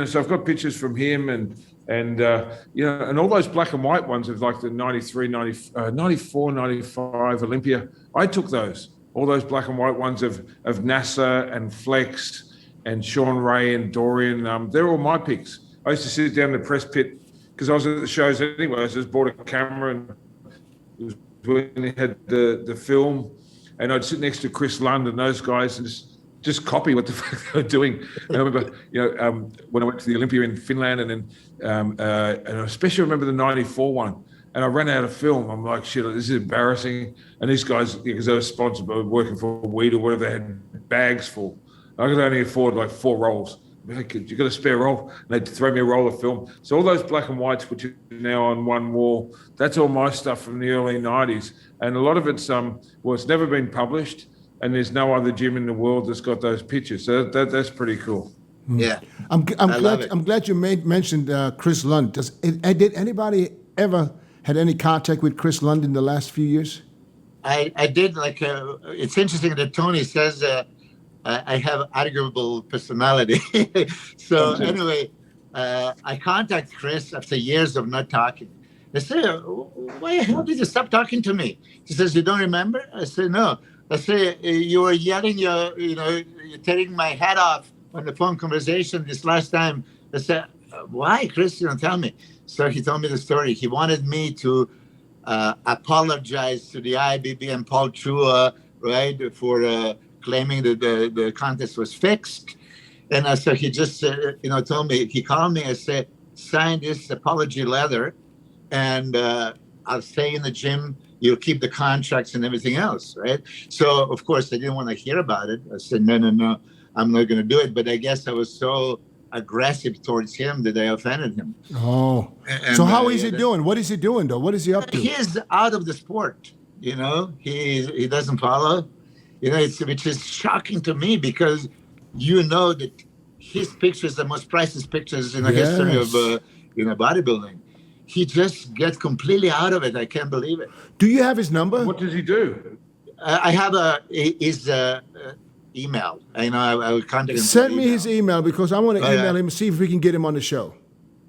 so I've got pictures from him and all those black and white ones of like the 93, 94, 95 Olympia. I took those, all those black and white ones of NASA and Flex and Shawn Ray and Dorian. They're all my picks. I used to sit down in the press pit because I was at the shows anyway. I just bought a camera and it was when they had the film, and I'd sit next to Chris Lund and those guys and just copy what the fuck they were doing. And I remember, when I went to the Olympia in Finland, and then, and I especially remember the 94 one. And I ran out of film. I'm like, shit, this is embarrassing. And these guys, because they were sponsored by working for weed or whatever, they had bags full. I could only afford like 4 rolls. I'm like, you got a spare roll? And they'd throw me a roll of film. So all those black and whites, which are now on one wall, that's all my stuff from the early 90s. And a lot of it's, it's never been published. And there's no other gym in the world that's got those pictures. So that's pretty cool. Yeah, I'm glad you mentioned Chris Lund. Did anybody ever had any contact with Chris Lund in the last few years? I did like. It's interesting that Tony says I have arguable personality. So anyway, I contact Chris after years of not talking. I say, why the hell did you stop talking to me? He says, you don't remember? I say, no. I say, you were yelling, you're tearing my head off on the phone conversation this last time. I said, why, Chris? You don't tell me. So he told me the story. He wanted me to apologize to the IBB and Paul Chua, right, for claiming that the contest was fixed. And so he just, told me, he called me and said, sign this apology letter, and I'll stay in the gym. You'll keep the contracts and everything else, right? So, of course, I didn't want to hear about it. I said, no, I'm not going to do it. But I guess I was so aggressive towards him that I offended him. Oh. So how is he doing? What is he doing, though? What is he up to? He's out of the sport, He doesn't follow. Which is shocking to me because that his pictures are the most priceless pictures in the history of bodybuilding. He just gets completely out of it. I can't believe it. Do you have his number? What does he do? I have his email. I will contact him. Send me his email because I want to email him and see if we can get him on the show.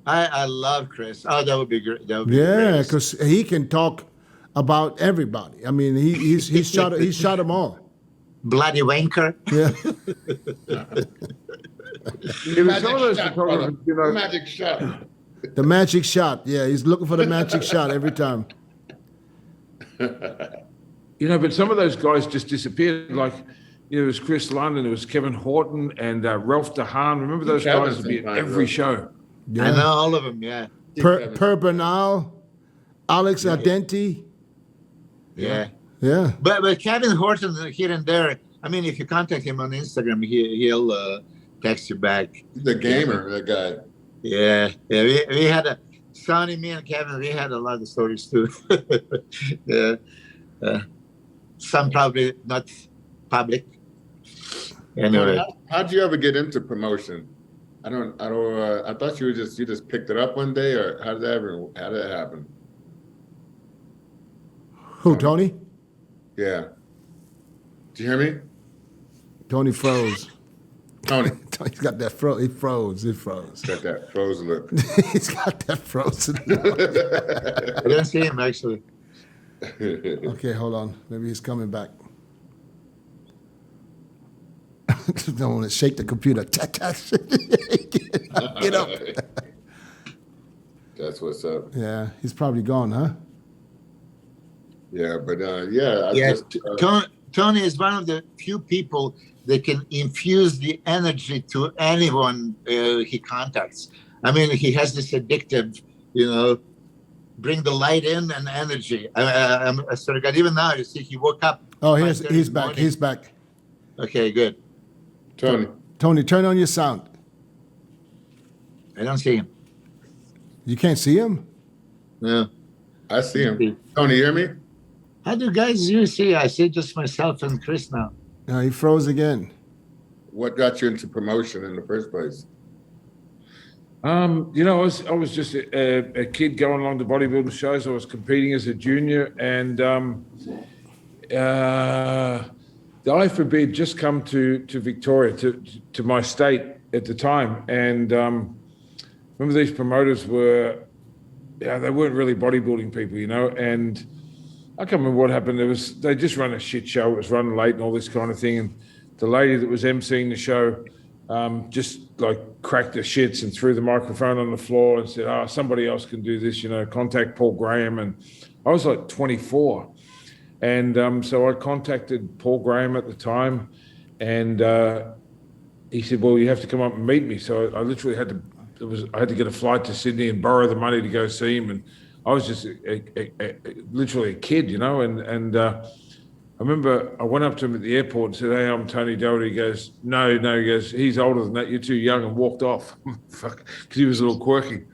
I love Chris. Oh, that would be great. Yeah, because he can talk about everybody. I mean, he's shot them all. Bloody wanker. Yeah. Magic shot. The magic shot. Yeah, he's looking for the magic shot every time. But some of those guys just disappeared. Like, it was Chris London, it was Kevin Horton, and Ralph DeHaan. Remember those guys would be at every show. Yeah. I know all of them, yeah. Per Bernal, Alex Ardenti. Yeah. Yeah. But Kevin Horton here and there, I mean, if you contact him on Instagram, he'll text you back. The gamer, that guy. Yeah. We had Sonny, me and Kevin, we had a lot of stories too. Yeah. Some probably not public. Anyway. How'd you ever get into promotion? I thought you just picked it up one day, or how did that happen? Who, Tony? Yeah. Did you hear me? Tony froze. Tony. Tony's got that froze. He froze. Got that froze look. He's got that frozen look. I didn't see him, actually. Okay, hold on. Maybe he's coming back. Don't want to shake the computer. Get up. That's what's up. Yeah, he's probably gone, huh? Yeah, but Tony is one of the few people that can infuse the energy to anyone he contacts. I mean, he has this addictive, bring the light in and energy. I sort of got, even now, you see, he woke up. Oh, he's back. Morning. He's back. Okay, good. Tony, turn on your sound. I don't see him. You can't see him? No. I see him. Tony, you hear me? How do guys you see? I see just myself and Chris now. No, he froze again. What got you into promotion in the first place? I was just a kid going along to bodybuilding shows. I was competing as a junior, and the IFBB had just come to Victoria, to my state at the time, and remember these promoters they weren't really bodybuilding people, and I can't remember what happened. They just run a shit show. It was running late and all this kind of thing, and the lady that was emceeing the show just like cracked her shits and threw the microphone on the floor and said, somebody else can do this, contact Paul Graham. And I was like 24. And so I contacted Paul Graham at the time, and he said, well, you have to come up and meet me. So I literally had to get a flight to Sydney and borrow the money to go see him. And I was just literally a kid, and I remember I went up to him at the airport and said, hey, I'm Tony Doherty. He goes, no, he goes, he's older than that. You're too young, and walked off. Fuck, because he was a little quirky.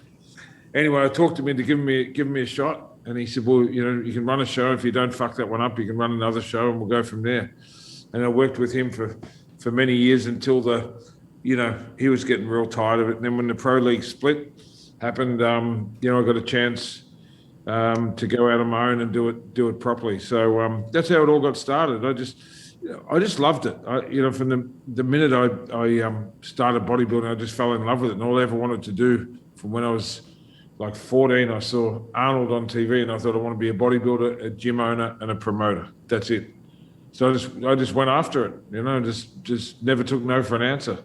Anyway, I talked him into giving me a shot. And he said, well, you can run a show. If you don't fuck that one up, you can run another show and we'll go from there. And I worked with him for many years until he was getting real tired of it. And then when the pro league split happened, I got a chance to go out on my own and do it properly. So that's how it all got started. I just loved it. From the minute I started bodybuilding, I just fell in love with it. And all I ever wanted to do from when I was like 14, I saw Arnold on TV, and I thought I want to be a bodybuilder, a gym owner, and a promoter. That's it. So I just went after it. Just never took no for an answer.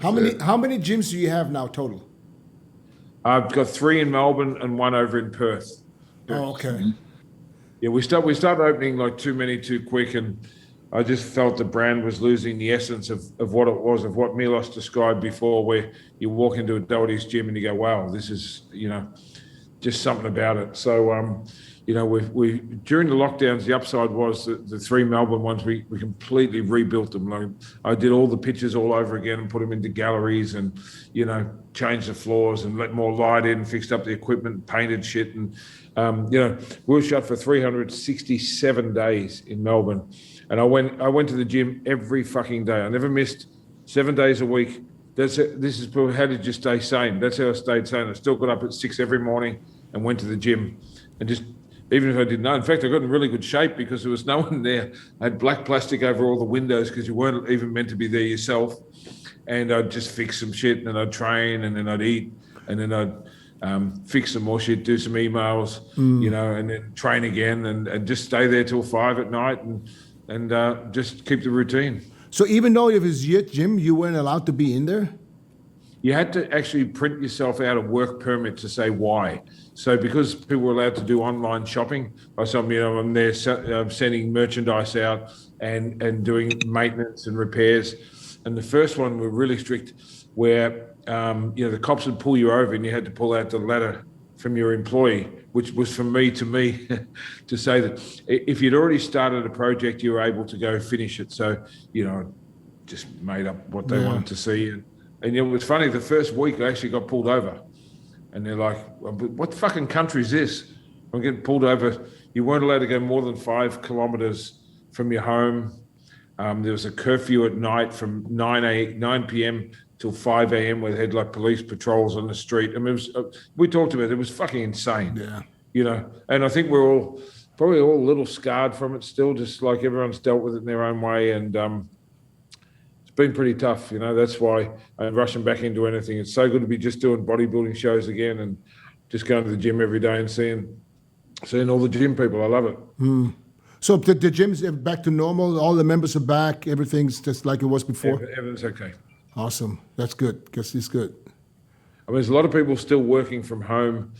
How many gyms do you have now total? I've got 3 in Melbourne and 1 over in Perth. Oh, okay. Yeah, we started opening like too many too quick, and I just felt the brand was losing the essence of what it was, of what Milos described before, where you walk into a Doherty's gym and you go, wow, this is, just something about it. So, we during the lockdowns, the upside was the 3 Melbourne ones, we completely rebuilt them. Like, I did all the pictures all over again and put them into galleries and, changed the floors and let more light in, fixed up the equipment, painted shit. And, we were shut for 367 days in Melbourne. And I went to the gym every fucking day. I never missed 7 days a week. This is how did you stay sane? That's how I stayed sane. I still got up at 6 every morning and went to the gym, and just, even if I didn't know. In fact, I got in really good shape because there was no one there. I had black plastic over all the windows because you weren't even meant to be there yourself. And I'd just fix some shit, and then I'd train, and then I'd eat, and then I'd fix some more shit, do some emails, and then train again, and just stay there till 5 at night, and just keep the routine. So even though it was your gym, you weren't allowed to be in there? You had to actually print yourself out a work permit to say why. So because people were allowed to do online shopping, I'm there sending merchandise out and doing maintenance and repairs. And the first one were really strict, where the cops would pull you over and you had to pull out the letter from your employee, which was from me to me, to say that if you'd already started a project, you were able to go finish it. So, just made up what they wanted to see. And it was funny, the first week I actually got pulled over. And they're like, well, what fucking country is this? I'm getting pulled over. You weren't allowed to go more than 5 kilometers from your home. There was a curfew at night from 9 p.m. till 5 a.m. where they had like police patrols on the street. I mean, we talked about it. It was fucking insane. Yeah. And I think we're probably all a little scarred from it still, just like everyone's dealt with it in their own way. And it's been pretty tough. That's why I'm rushing back into anything. It's so good to be just doing bodybuilding shows again and just going to the gym every day and seeing all the gym people. I love it. So the gym's back to normal. All the members are back. Everything's just like it was before. Everything's okay. Awesome. That's good. Guess it's good. I mean, there's a lot of people still working from home,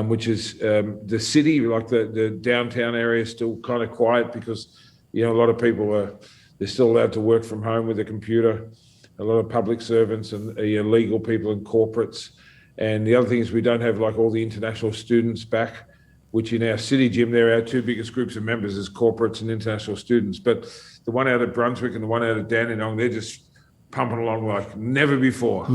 which is the city, like the downtown area, is still kind of quiet because a lot of people they're still allowed to work from home with a computer. A lot of public servants and legal people and corporates. And the other thing is we don't have like all the international students back, which in our city gym, they're our 2 biggest groups of members is corporates and international students. But the one out of Brunswick and the one out of Dandenong, they're just pumping along like never before.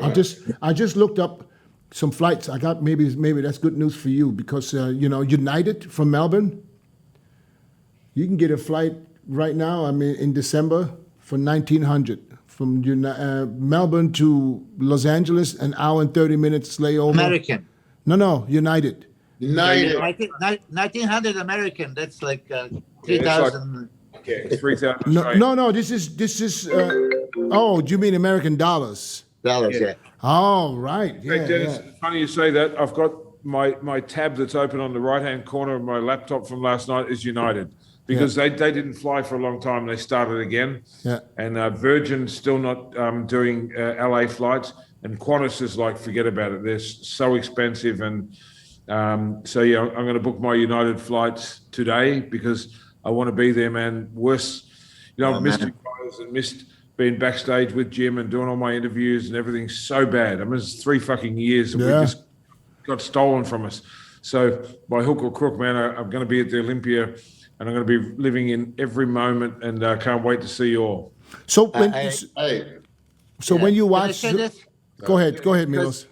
I just looked up some flights. I got maybe that's good news for you because United from Melbourne, you can get a flight right now. I mean, in December for $1,900 from Melbourne to Los Angeles, an hour and 30 minutes layover. American. No, United. United. 1900 American. That's like 3,000. Yeah, 3,000. No. This is. Oh, do you mean American dollars? Dollars, yeah. Oh, right. Yeah, Hey, Dennis, it's funny you say that. I've got my tab that's open on the right-hand corner of my laptop from last night is United because they didn't fly for a long time. They started again. Yeah. And Virgin's still not doing LA flights. And Qantas is like, forget about it. They're so expensive. And I'm going to book my United flights today because I want to be there, man. I've missed you guys and missed being backstage with Jim and doing all my interviews and everything's so bad. I mean, it's 3 fucking years and we just got stolen from us. So by hook or crook, man, I'm going to be at the Olympia and I'm going to be living in every moment and I can't wait to see you all. So when you watch... Go ahead, Milos.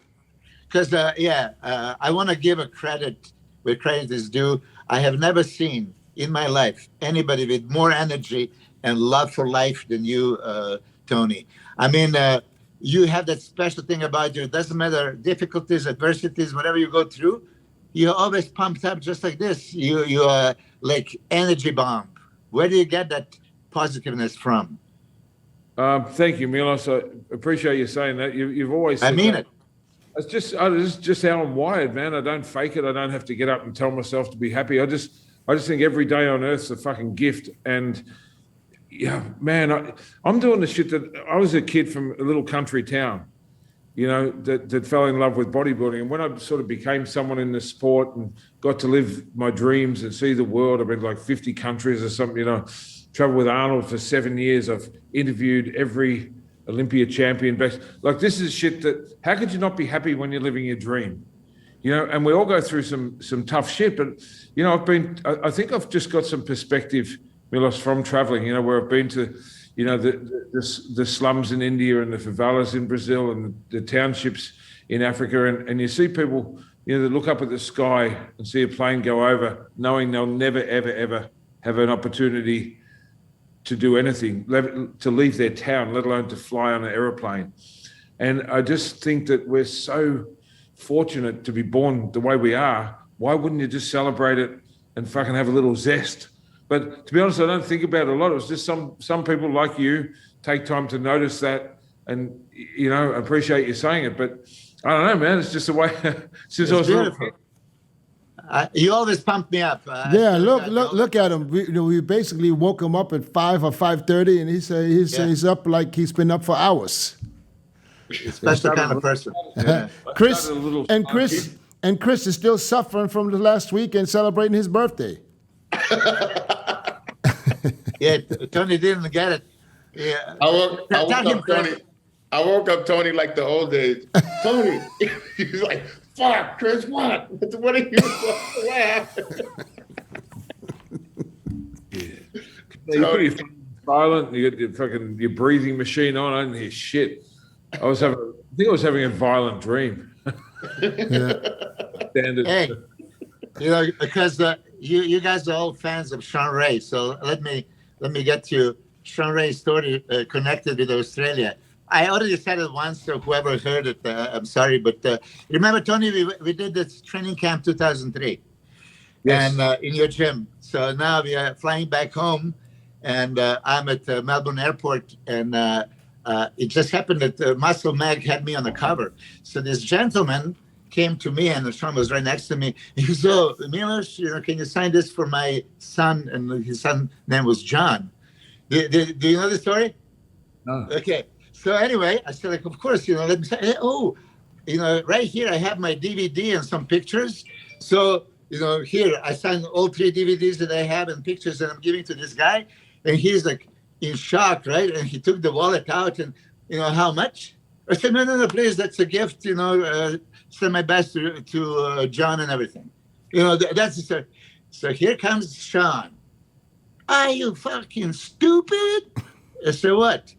Because, I want to give a credit where credit is due. I have never seen in my life anybody with more energy and love for life than you, Tony. I mean, you have that special thing about you. It doesn't matter difficulties, adversities, whatever you go through, you're always pumped up just like this. You are like energy bomb. Where do you get that positiveness from? Thank you, Milos. I appreciate you saying that. You've always said I mean that. it. It's just how I'm wired, man. I don't fake it. I don't have to get up and tell myself to be happy. I just think every day on earth's a fucking gift. And yeah, man, I'm doing the shit that I was a kid from a little country town, you know, that fell in love with bodybuilding. And when I sort of became someone in the sport and got to live my dreams and see the world, I've been like 50 countries or something, you know, traveled with Arnold for 7 years. I've interviewed every Olympia champion. Like, this is shit that, how could you not be happy when you're living your dream? You know, and we all go through some tough shit, but, you know, I think I've just got some perspective, Milos, from traveling, you know, where I've been to, you know, the slums in India and the favelas in Brazil and the townships in Africa. And you see people, you know, that look up at the sky and see a plane go over, knowing they'll never, ever, ever have an opportunity to do anything, to leave their town, let alone to fly on an aeroplane. And I just think that we're so fortunate to be born the way we are. Why wouldn't you just celebrate it and fucking have a little zest? But to be honest, I don't think about it a lot. It was just some people like you take time to notice that, and, you know, appreciate you saying it. But I don't know, man. It's just the way. Since I was beautiful. You always pump me up. Yeah, look at him. We basically woke him up at 5 or 5:30, and he's up like he's been up for hours. Special kind of person. Yeah. Chris is still suffering from the last week and celebrating his birthday. Yeah, Tony didn't get it. Yeah, I woke up Tony like the old days. Tony, he's like, "Fuck, Chris, what? What are you? What happened?" You're pretty silent. You got your breathing machine on. I didn't hear shit. I think I was having a violent dream. Standard. Hey, you know, because you guys are all fans of Shawn Ray, so let me get to Shawn Ray's story connected with Australia. I already said it once, so whoever heard it, I'm sorry, but remember, Tony, we did this training camp 2003, yes, and in your gym. So now we are flying back home, and I'm at Melbourne Airport, and it just happened that Muscle Mag had me on the cover. So this gentleman came to me, and Shawn was right next to me. He goes, "Oh, Milos, you know, can you sign this for my son?" And his son's name was John. Do you know the story? No. Okay. So anyway, I said, like, of course, you know, let me say, hey, oh, you know, right here I have my DVD and some pictures. So, you know, here I signed all 3 DVDs that I have and pictures that I'm giving to this guy. And he's like in shock, right? And he took the wallet out and, you know, how much? I said, no, please, that's a gift, you know, send my best to John and everything. You know, that's the So here comes Shawn. Are you fucking stupid? I said, what?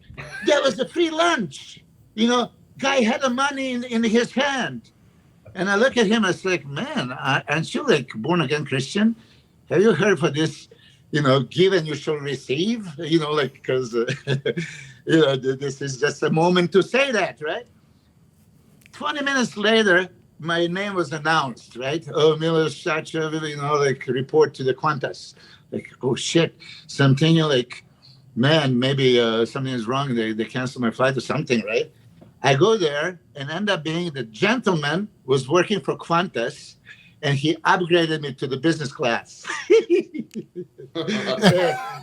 That was a free lunch. You know, guy had the money in his hand. And I look at him, I was like, man, aren't you like born again Christian? Have you heard for this, you know, give and you shall receive? You know, like, because, you know, this is just a moment to say that, right? 20 minutes later, my name was announced, right? Oh, Milos Sacha, you know, like report to the Qantas. Like, oh shit, something, you know, like, man, maybe something is wrong. They canceled my flight or something, right? I go there and end up being the gentleman was working for Qantas, and he upgraded me to the business class. And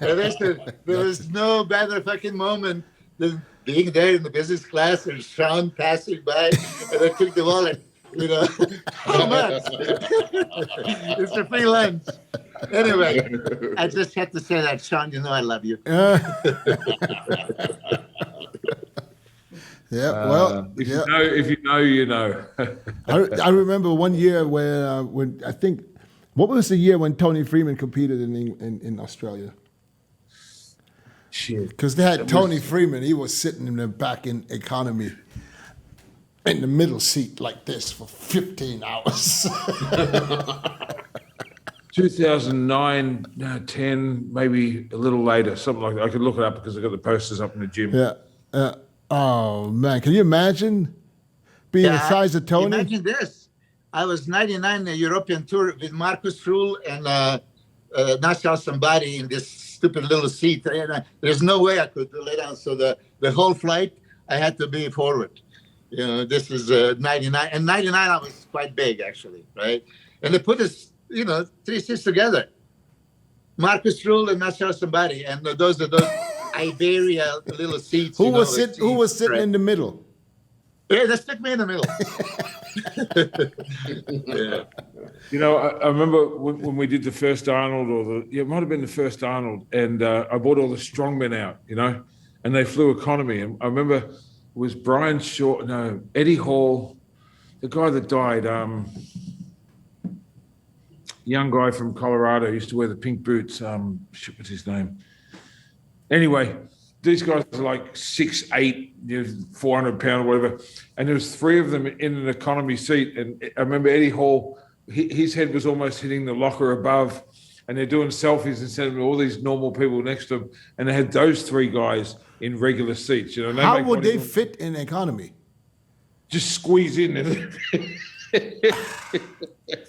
listen, there was no better fucking moment than being there in the business class and Shawn passing by, and I took the wallet. You know, how much? It's a free lunch. Anyway, I just had to say that, Shawn. You know I love you. Yeah, well, if you know, you know. I remember one year when I think, what was the year when Tony Freeman competed in Australia? Shit. Because they had Tony Freeman. He was sitting in the back in economy, in the middle seat like this for 15 hours. 2009, 10, maybe a little later, something like that. I could look it up because I got the posters up in the gym. Yeah. Oh man, can you imagine being the size of Tony? Imagine this. I was 99 European tour with Marcus Rule and National somebody in this stupid little seat. And there's no way I could lay down. So the whole flight, I had to be forward. You know, this is 99. And 99, I was quite big, actually, right? And they put us, you know, 3 seats together. Marcus Rule and National somebody. And those are those Iberia little seats. Who was sitting in the middle? Yeah, they stuck me in the middle. Yeah. You know, I remember when we did the first Arnold, it might have been the first Arnold, and I brought all the strongmen out, you know, and they flew economy. And I remember it was Brian Shaw, no, Eddie Hall, the guy that died, young guy from Colorado, used to wear the pink boots. What's his name? Anyway, these guys are like 6'8", 400 pound or whatever. And there was 3 of them in an economy seat. And I remember Eddie Hall, his head was almost hitting the locker above. And they're doing selfies instead of all these normal people next to them. And they had those 3 guys in regular seats. You know, how would they fit in economy? Just squeeze in.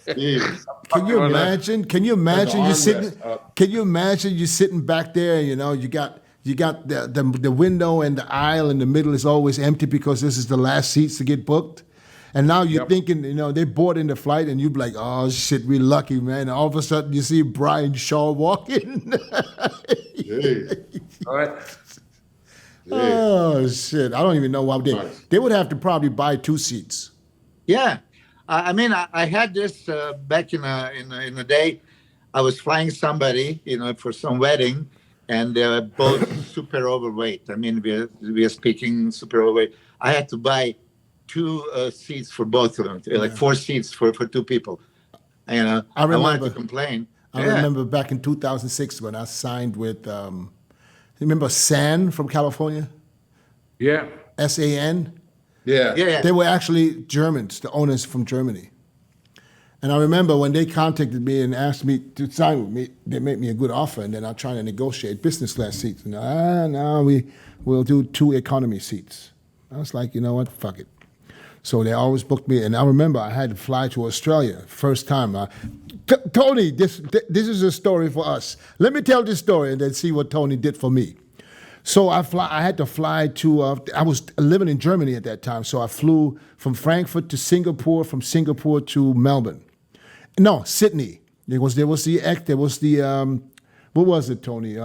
Can you imagine? Can you imagine you sitting? Can you imagine you sitting back there? You know, you got the window and the aisle in the middle is always empty because this is the last seats to get booked. And now you're thinking, you know, they're boarding the flight and you're like, oh, shit, we're lucky, man. And all of a sudden you see Brian Shaw walking. All right. Oh, shit. I don't even know why they would have to probably buy 2 seats. Yeah. I mean, I had this back in the day. I was flying somebody, you know, for some wedding. And they were both super overweight. I mean, we are speaking super overweight. I had to buy 2 seats for both of them, like 4 seats for 2 people. You know, I wanted to complain. I remember back in 2006 when I signed with, remember San from California? Yeah. SAN? Yeah. They were actually Germans, the owners from Germany. And I remember when they contacted me and asked me to sign with me, they made me a good offer, and then I tried to negotiate business class seats. And no, we'll do 2 economy seats. I was like, you know what, fuck it. So they always booked me, and I remember I had to fly to Australia first time. Tony, this is a story for us. Let me tell this story and then see what Tony did for me. So I had to fly to, I was living in Germany at that time, so I flew from Frankfurt to Singapore, from Singapore to Melbourne. No, Sydney. There was the what was it, Tony?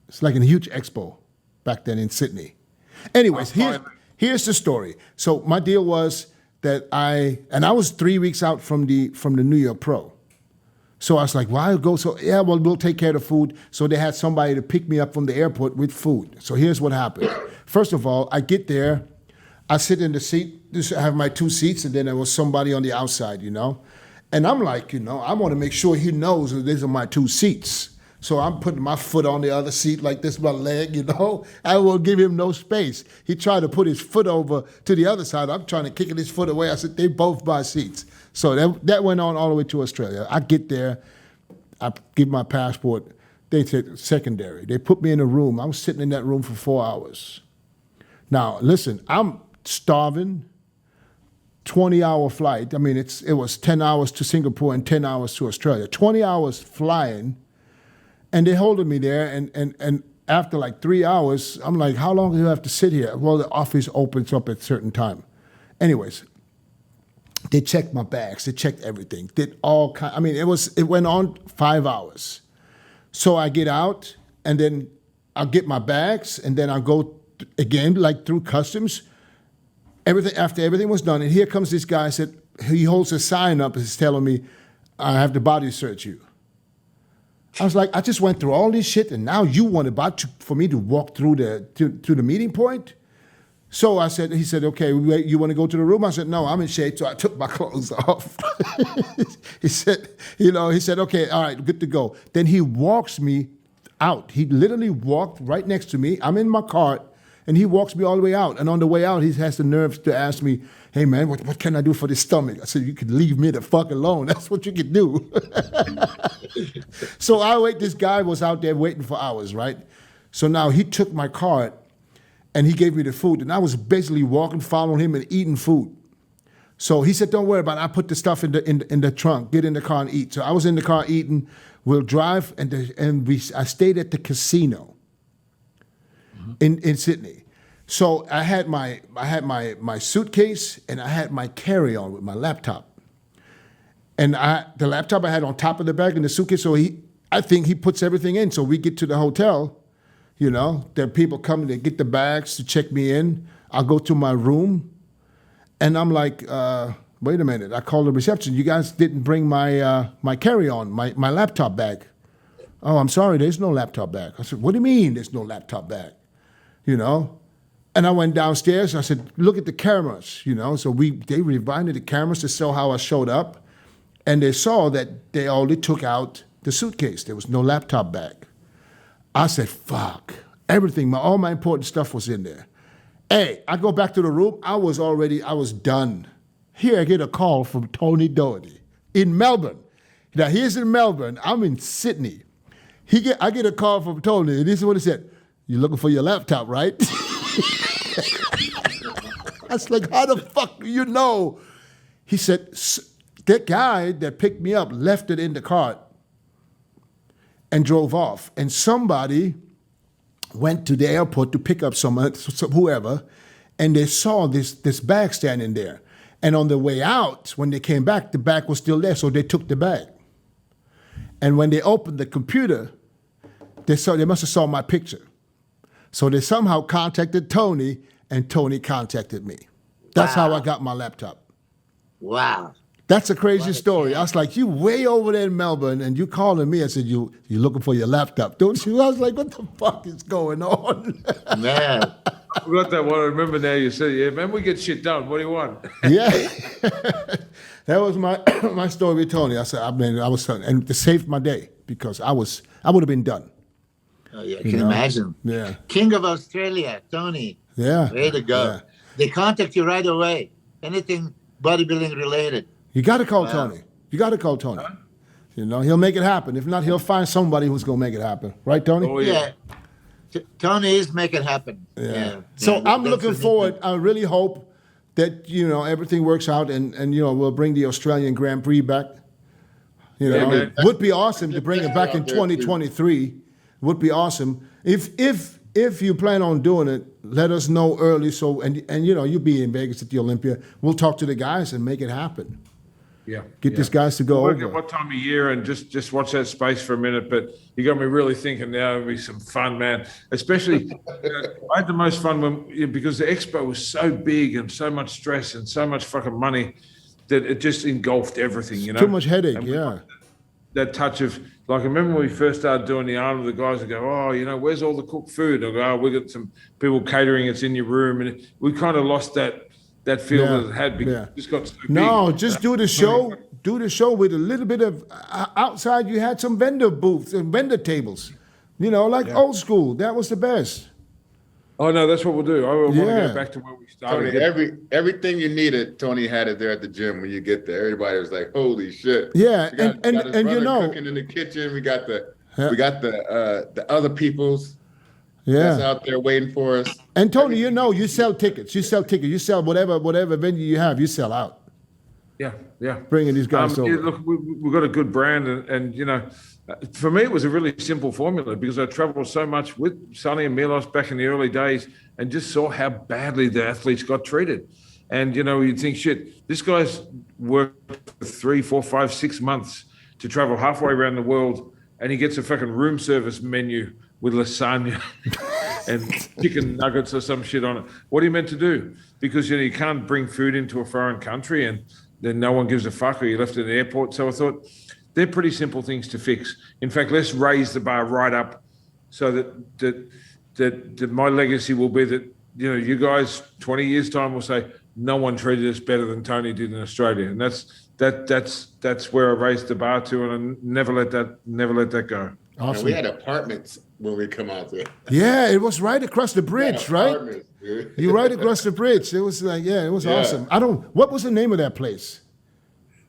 It's like a huge expo back then in Sydney. Anyways, here's the story. So my deal was that I was 3 weeks out from the New York Pro. So I was like, why go? So yeah, well, we'll take care of the food. So they had somebody to pick me up from the airport with food. So here's what happened. First of all, I get there, I sit in the seat, I have my 2 seats, and then there was somebody on the outside, you know. And I'm like, you know, I want to make sure he knows that these are my 2 seats. So I'm putting my foot on the other seat like this, my leg, you know. I will give him no space. He tried to put his foot over to the other side. I'm trying to kick his foot away. I said, they both buy seats. So that went on all the way to Australia. I get there. I give my passport. They said secondary. They put me in a room. I was sitting in that room for 4 hours. Now, listen, I'm starving. 20-hour flight. I mean, it was 10 hours to Singapore and 10 hours to Australia. 20 hours flying, and they holding me there. And after like 3 hours, I'm like, how long do you have to sit here? Well, the office opens up at a certain time. Anyways, they checked my bags. They checked everything. Did all kind. I mean, it went on 5 hours. So I get out, and then I'll get my bags, and then I'll go again, like through customs. After everything was done, and here comes this guy. Said he holds a sign up and is telling me, "I have to body search you." I was like, I just went through all this shit, and now you want for me to walk through to the meeting point? So he said, okay, you want to go to the room? I said, no, I'm in shape. So I took my clothes off. He said, okay, all right, good to go. Then he walks me out. He literally walked right next to me. I'm in my cart. And he walks me all the way out. And on the way out, he has the nerve to ask me, hey, man, what can I do for the stomach? I said, you could leave me the fuck alone. That's what you could do. So this guy was out there waiting for hours, right? So now he took my card and he gave me the food. And I was basically walking, following him and eating food. So he said, don't worry about it. I put the stuff in the trunk. Get in the car and eat. So I was in the car eating. We'll drive, I stayed at the casino in Sydney. So I had my suitcase and I had my carry-on with my laptop. And the laptop I had on top of the bag in the suitcase. So I think he puts everything in. So we get to the hotel, there are people coming to get the bags to check me in. I'll go to my room. And I'm like, wait a minute. I called the reception. You guys didn't bring my carry-on, my laptop bag. Oh, I'm sorry. There's no laptop bag. I said, what do you mean there's no laptop bag? And I went downstairs. I said, look at the cameras. So they rewinded the cameras to show how I showed up. And they saw that they only took out the suitcase. There was no laptop bag. I said, fuck. Everything, all my important stuff was in there. Hey, I go back to the room. I was done. Here I get a call from Tony Doherty in Melbourne. Now he's in Melbourne. I'm in Sydney. I get a call from Tony, and this is what he said. You're looking for your laptop, right? I was like, how the fuck do you know? He said, that guy that picked me up left it in the cart and drove off. And somebody went to the airport to pick up whoever, and they saw this bag standing there. And on the way out, when they came back, the bag was still there, so they took the bag. And when they opened the computer, they must have saw my picture. So they somehow contacted Tony, and Tony contacted me. That's how I got my laptop. Wow. That's a crazy story. I was like, you way over there in Melbourne, and you calling me. I said, you're looking for your laptop, don't you? I was like, what the fuck is going on? Man. I forgot that one. I remember now you said, yeah, man, we get shit done. What do you want? Yeah. That was my story with Tony. I said, I was, and it saved my day because I would have been done. Oh, yeah, I can imagine. Yeah. King of Australia, Tony. Yeah. Way to go. Yeah. They contact you right away. Anything bodybuilding related. You got to call Tony. You got to call Tony. Huh? He'll make it happen. If not, he'll find somebody who's going to make it happen. Right, Tony? Oh, yeah. Tony is make it happen. Yeah. So I'm looking forward. I really hope that, everything works out and we'll bring the Australian Grand Prix back. It would be awesome to bring it back in 2023. Would be awesome. If you plan on doing it, let us know early. So you'll be in Vegas at the Olympia. We'll talk to the guys and make it happen. Yeah. Get these guys to go over. What time of year and just watch that space for a minute. But you got me really thinking now it'll be some fun, man. Especially, I had the most fun because the expo was so big and so much stress and so much fucking money that it just engulfed everything, Too much headache, yeah. That touch of, like, I remember when we first started doing the Arnold, the guys would go, oh, where's all the cooked food? I'll go, oh, we got some people catering, it's in your room. And we kind of lost that feel that it had because it just got so big. No, just do the show. Do the show with a little bit of, outside you had some vendor booths and vendor tables. Old school. That was the best. Oh, no, that's what we'll do. I want to go back to where we started. Tony, everything you needed, Tony had it there at the gym when you get there. Everybody was like, holy shit. Yeah, we got cooking in the kitchen. We got the other people's that's out there waiting for us. And Tony, you sell tickets. You sell whatever venue you have, you sell out. Yeah. Bringing these guys over. Yeah, look, we've got a good brand, and for me, it was a really simple formula because I traveled so much with Sonny and Milos back in the early days and just saw how badly the athletes got treated. And, you'd think, shit, this guy's worked for 3, 4, 5, 6 months to travel halfway around the world, and he gets a fucking room service menu with lasagna and chicken nuggets or some shit on it. What are you meant to do? Because, you can't bring food into a foreign country and then no one gives a fuck, or you left it at the airport. So I thought, they're pretty simple things to fix. In fact, let's raise the bar right up so that my legacy will be that, you guys 20 years time will say, no one treated us better than Tony did in Australia. And that's where I raised the bar to, and I never let that go. Awesome. And we had apartments when we come out there. Yeah, it was right across the bridge, right? You're right across the bridge. It was like, it was awesome. What was the name of that place?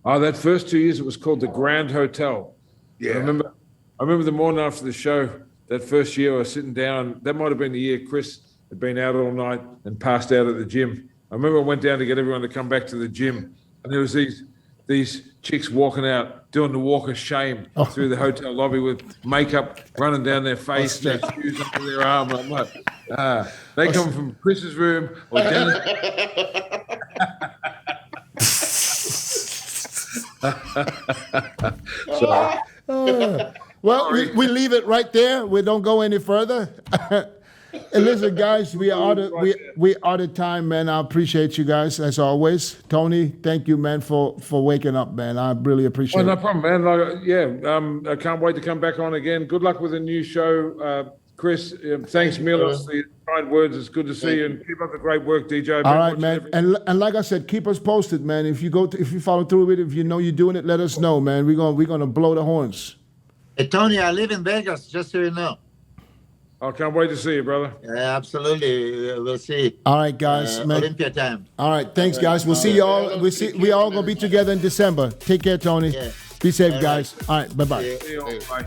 Oh, that first 2 years, it was called the Grand Hotel. Yeah. I remember the morning after the show, that first year I was sitting down. That might have been the year Chris had been out all night and passed out at the gym. I remember I went down to get everyone to come back to the gym, and there was these chicks walking out, doing the walk of shame through the hotel lobby with makeup running down their face, their shoes under their arm. I'm like, they come from Chris's room or Dennis. Well, we leave it right there. We don't go any further. And listen, guys, we are out of time, man. I appreciate you guys as always. Tony, thank you, man, for waking up, man. I really appreciate it. No problem, man. I can't wait to come back on again. Good luck with the new show, Chris. Thanks, Milos, for your kind words. It's good to see you, and keep up the great work, DJ. All right, man. And like I said, keep us posted, man. If you follow through with it, if you know you're doing it, let us know, man. We're gonna blow the horns. Hey, Tony, I live in Vegas, just so you know. I can't wait to see you, brother. Yeah, absolutely. We'll see. All right, guys. Man. Olympia time. All right, thanks, guys. We'll see y'all. We all gonna be together in December. Take care, Tony. Yeah. Be safe, guys. All right, bye-bye. See you all. Bye.